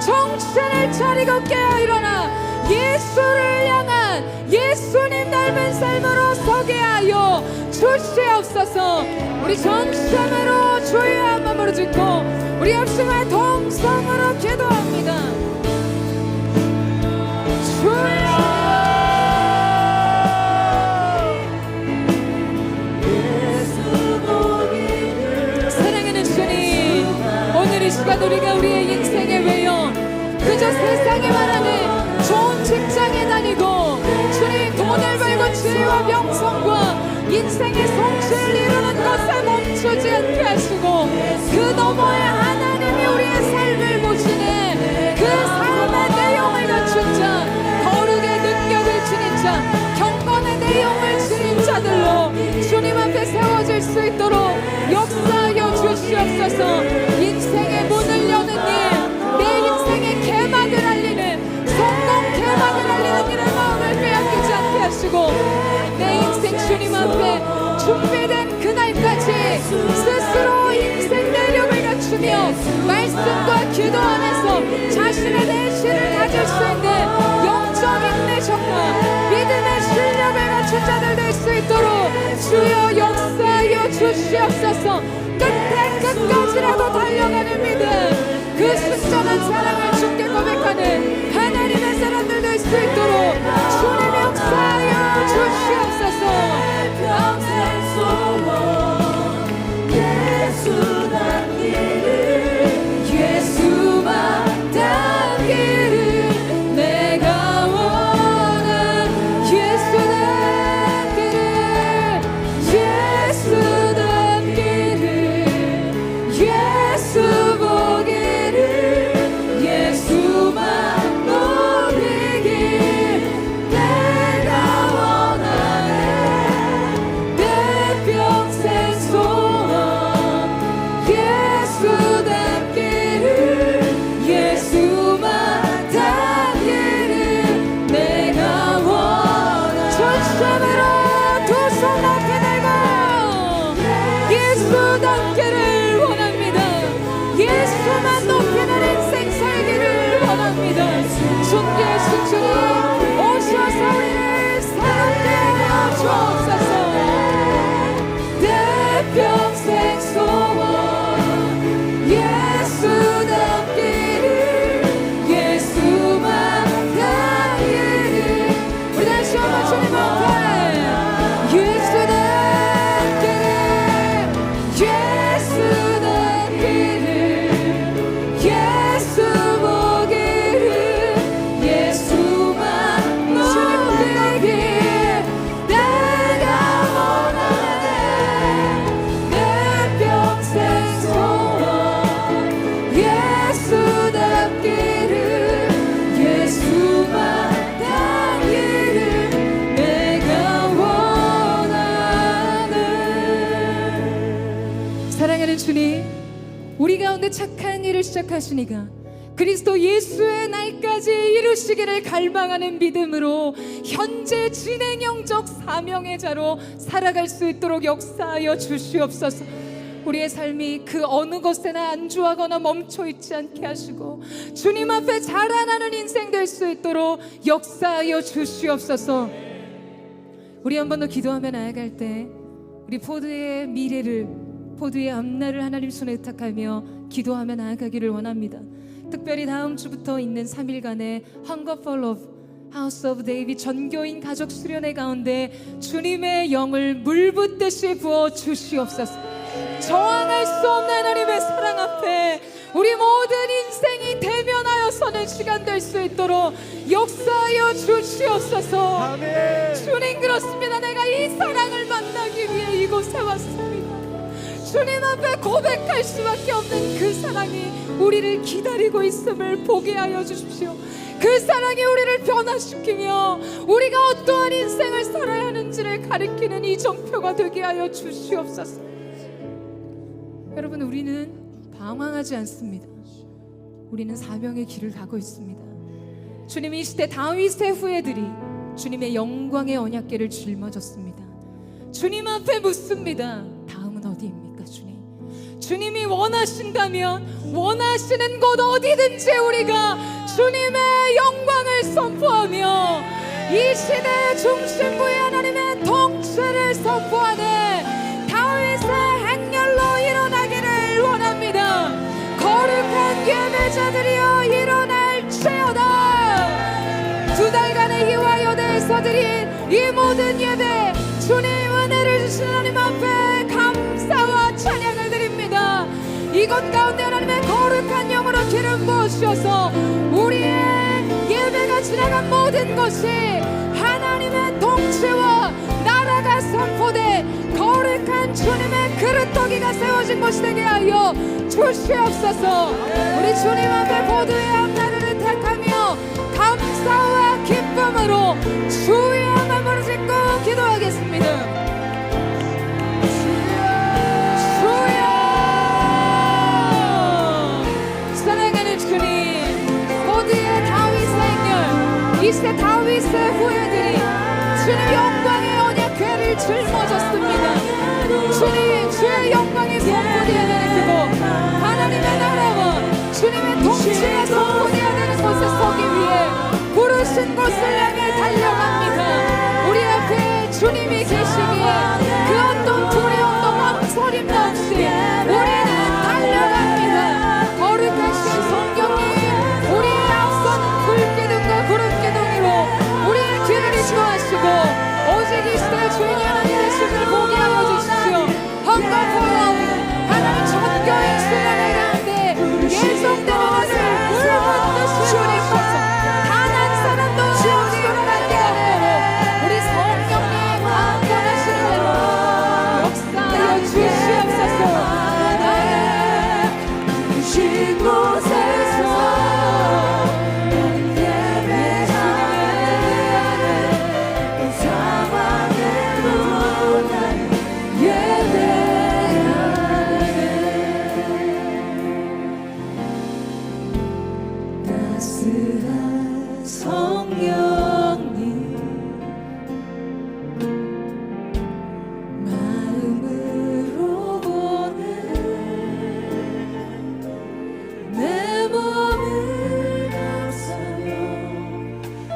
정신을 차리고 깨어 일어나 예수를 향한 예수님 닮은 삶으로 서게 하여 주시옵소서. 우리 전심으로 주의 한마음으로 짓고 우리 합심의 동성으로 기도합니다. 주여, 사랑하는 주님, 오늘 이 시간 우리가 우리의 인생에 외여 그저 세상에 말하는 좋은 직장에 다니고 주님 돈을 벌고 지혜와 명성과 인생의 성취를 이루는 것에 멈추지 않게 하시고, 그 너머에 하나님이 우리의 삶을 보시네. 그 삶의 내용을 갖춘 자, 거룩의 능력을 지닌 자, 경건의 내용을 지닌 자들로 주님 앞에 세워질 수 있도록 역사하여 주시옵소서. 인생의 문을 여는 일, 내 인생의 개막을 알리는, 성공 개막을 알리는 일의 마음을 빼앗기지 않게 하시고, 내 인생 주님 앞에 준비된 그날까지 스스로 인생 내력을 갖추며 말씀과 기도하면서 자신의 내실을 가질 수 있는 영적인 내적과 믿음의 실력을 갖춘 자들 될 수 있도록 주여 역사하여 주시옵소서. 끝에 끝까지라도 달려가는 믿음, 그 순전한 사랑을 주께 고백하는 하나님의 사람들 될 수 있도록 주님 역사하여 주시옵소서. 예수만 닮기를 내가 원한, 예수 닮기를, 예수 닮기를, 예수 보기를, 예수만 보기를 내가 원하네. 내 평생 소원, 예수 닮기를, 예수만 닮기를 내가 원하네. 전심으로 두 손 높이 들고 예수 닮기를 원합니다. 예수만 높이는 인생 살기를 원합니다. 존귀하신 주님, 오셔서 우리를 새롭게 하여 주옵소서. 내 평생 소원, 예수 닮기를, 예수만 닮기를. 우리 다시 한번 주님 앞에 예수 닮기를, 예수 닮기를, 예수 보기를, 예수만 보기를 내가 원하네. 내 평생 소원, 예수 닮기를, 예수만 닮기를 내가 원하네. 사랑하는 주님, 우리 가운데 착한 일을 시작하시니가 그리스도 예수의 날까지 이루시기를 갈망하는 믿음으로 현재 진행형적 사명의 자로 살아갈 수 있도록 역사하여 주시옵소서. 우리의 삶이 그 어느 것에나 안주하거나 멈춰있지 않게 하시고 주님 앞에 자라나는 인생 될 수 있도록 역사하여 주시옵소서. 우리 한 번 더 기도하며 나아갈 때 우리 포드의 미래를, 포드의 앞날을 하나님 손에 의탁하며 기도하며 나아가기를 원합니다. 특별히 다음 주부터 있는 3일간의 Hunger for Love, 하우스 오브 데이비 전교인 가족 수련회 가운데 주님의 영을 물 붓듯이 부어 주시옵소서. 저항할 수 없는 하나님의 사랑 앞에 우리 모든 인생이 대면하여 서는 시간 될 수 있도록 역사하여 주시옵소서. 아멘. 주님, 그렇습니다. 내가 이 사랑을 만나기 위해 이곳에 왔습니다. 주님 앞에 고백할 수밖에 없는 그 사랑이 우리를 기다리고 있음을 보게 하여 주십시오. 그 사랑이 우리를 변화시키며 우리가 어떠한 인생을 살아야 하는지를 가리키는 이정표가 되게 하여 주시옵소서. 여러분, 우리는 방황하지 않습니다. 우리는 사명의 길을 가고 있습니다. 주님이 이 시대 다윗의 후예들이 주님의 영광의 언약궤를 짊어졌습니다. 주님 앞에 묻습니다. 다음은 어디입니까, 주님? 주님이 원하신다면 원하시는 곳 어디든지 우리가 주님의 영광을 선포하며 이 시대의 중심부의 하나님의 통치를 선포하는 다윗의 행렬로 일어나기를 원합니다. 거룩한 예배자들이여 일어날지어다. 2달간의 희와 여대에서 드린 이 모든 예배, 주님 은혜를 주신 하나님 앞에 감사와 찬양을 드립니다. 이곳 가운데 하나님의 거룩한 영으로 기름 부으셔서 우리의 예배가 지나간 모든 것이 하나님의 통치와 나라가 선포돼 거룩한 주님의 그릇더기가 세워진 것이 되게 하여 주시옵소서. 우리 주님 앞에 모두의 앞나라를 택하며 감사와 기쁨으로 주의 마음을 짓고 기도하겠습니다. 이 시대 다윗의 후예들이 주님 영광의 언약궤를 짊어졌습니다. 주님, 주의 영광이 선포되어야 되는 그곳, 하나님의 나라와 주님의 통치가 선포되어야 되는 곳에 서기 위해 부르신 곳을 향해 달려갑니다. 우리 앞에 주님이 계시기에 그 어떤 두려움도 망설임도 없이 우리는 달려갑니다. 거룩하신 성경이 우리의 앞서는 불기둥과 구름기둥으로 우리의 길을 인도하시고 오직 이 시대의 주인이 하나님 되심을 보게 하여 주십시오. 헝거포여 하나님 전교인 수련회 가운데 예정되는 것을 물어뜯듯이 주님께서 단 한 사람도 없이도록 하게 하시고 우리 성령님 강권하시는 대로 역사하여 주시옵소서. 주신 곳에서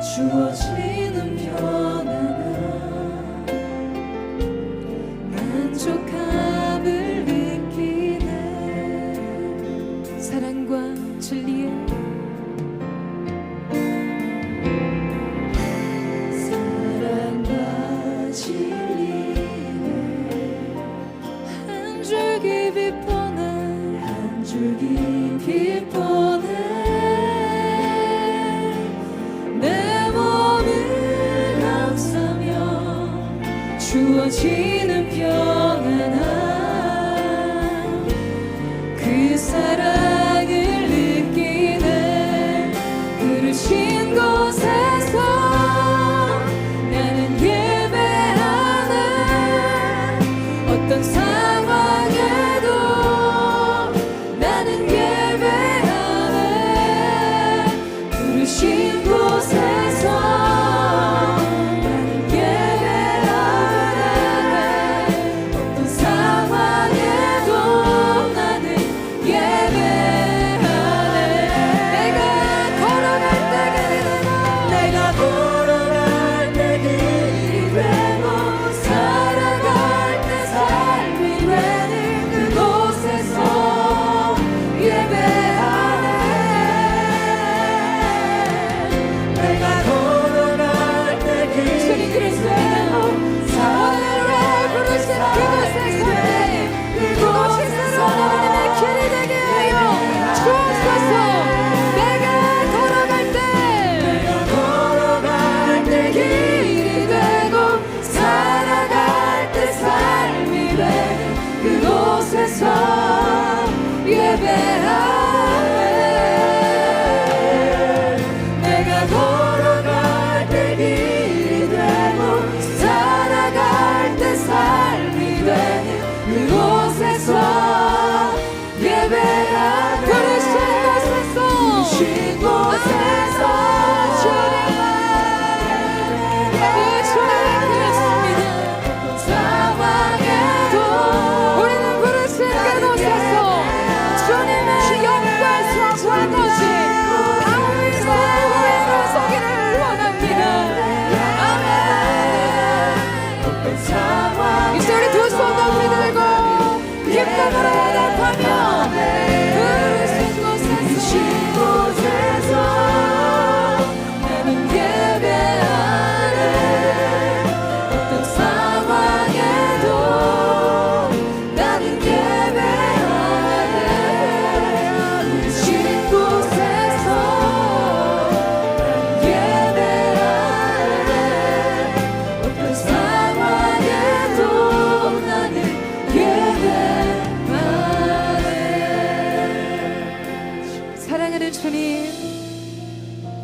주어지는 편안함 만족함을 느끼네. 사랑과 진리의 사랑과 진리에 한 줄기 빛보네 한 줄기 빛보네 주어지는 평안함 그 사랑을 느끼네. 부르신 곳에서 나는 예배하네. 어떤 상황에도 나는 예배하네. 부르신 곳에서 나는 예배하네.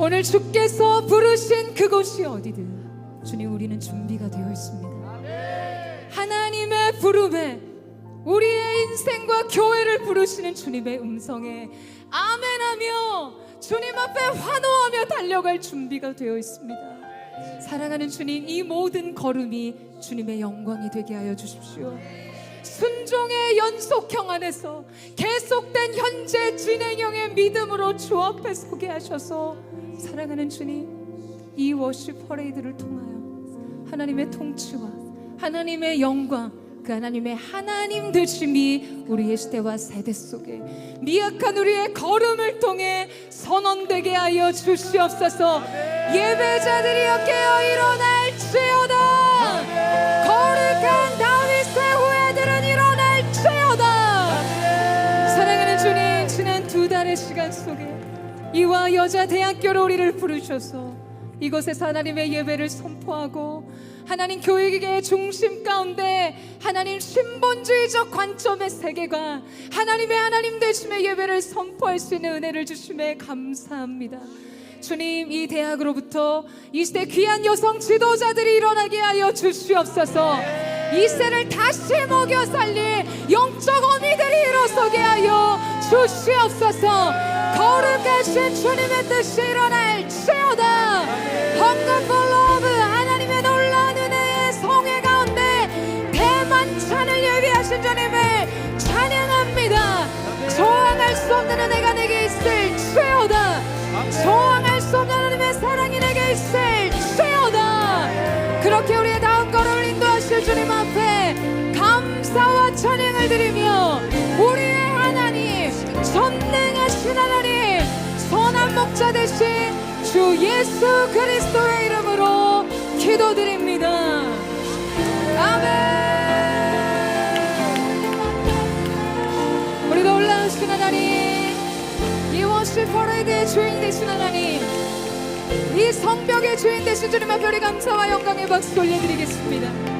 오늘 주께서 부르신 그곳이 어디든 주님 우리는 준비가 되어 있습니다. 하나님의 부름에 우리의 인생과 교회를 부르시는 주님의 음성에 아멘하며 주님 앞에 환호하며 달려갈 준비가 되어 있습니다. 사랑하는 주님, 이 모든 걸음이 주님의 영광이 되게 하여 주십시오. 순종의 연속형 안에서 계속된 현재 진행형의 믿음으로 주 앞에 서게 하셔서 사랑하는 주님, 이 워십 퍼레이드를 통하여 하나님의 통치와 하나님의 영광, 그 하나님의 하나님 되심이 우리의 시대와 세대 속에 미약한 우리의 걸음을 통해 선언되게 하여 주시옵소서. 예배자들이여 깨어 일어날지어다. 거룩한 다윗의 후예들은 일어날지어다. 사랑하는 주님, 지난 2달의 시간 속에 이와 여자 대학교로 우리를 부르셔서 이곳에서 하나님의 예배를 선포하고 하나님 교육의 중심 가운데 하나님 신본주의적 관점의 세계관, 하나님의 하나님 되심의 예배를 선포할 수 있는 은혜를 주심에 감사합니다. 주님, 이 대학으로부터 이 시대 귀한 여성 지도자들이 일어나게 하여 주시옵소서. 이 세를 다시 먹여 살릴 영적 어미들이 일어서게 하여 주시옵소서. 거룩하신 주님의 뜻이 일어날지어다. Hunger for love, 하나님의 놀라운 은혜의 성회 가운데 대만찬을 예비하신 주님을 찬양합니다. 저항할 수 없는 은혜가 내게 있을지어다. 저항할 수 없는 하나님의 사랑이 내게 있을지어다. 그렇게 우리의 다음 걸음을 인도하실 주님 앞에 감사와 찬양을 드리며 우리의 하나님, 전능하신 하나님, 선한 목자 되신 주 예수 그리스도의 이름으로 기도드립니다. 아멘. 우리 놀라우신 하나님, 이 워십 퍼레이드의 주인 되신 하나님, 이 성벽의 주인 되신 주님 앞에 우리 감사와 영광의 박수 올려드리겠습니다.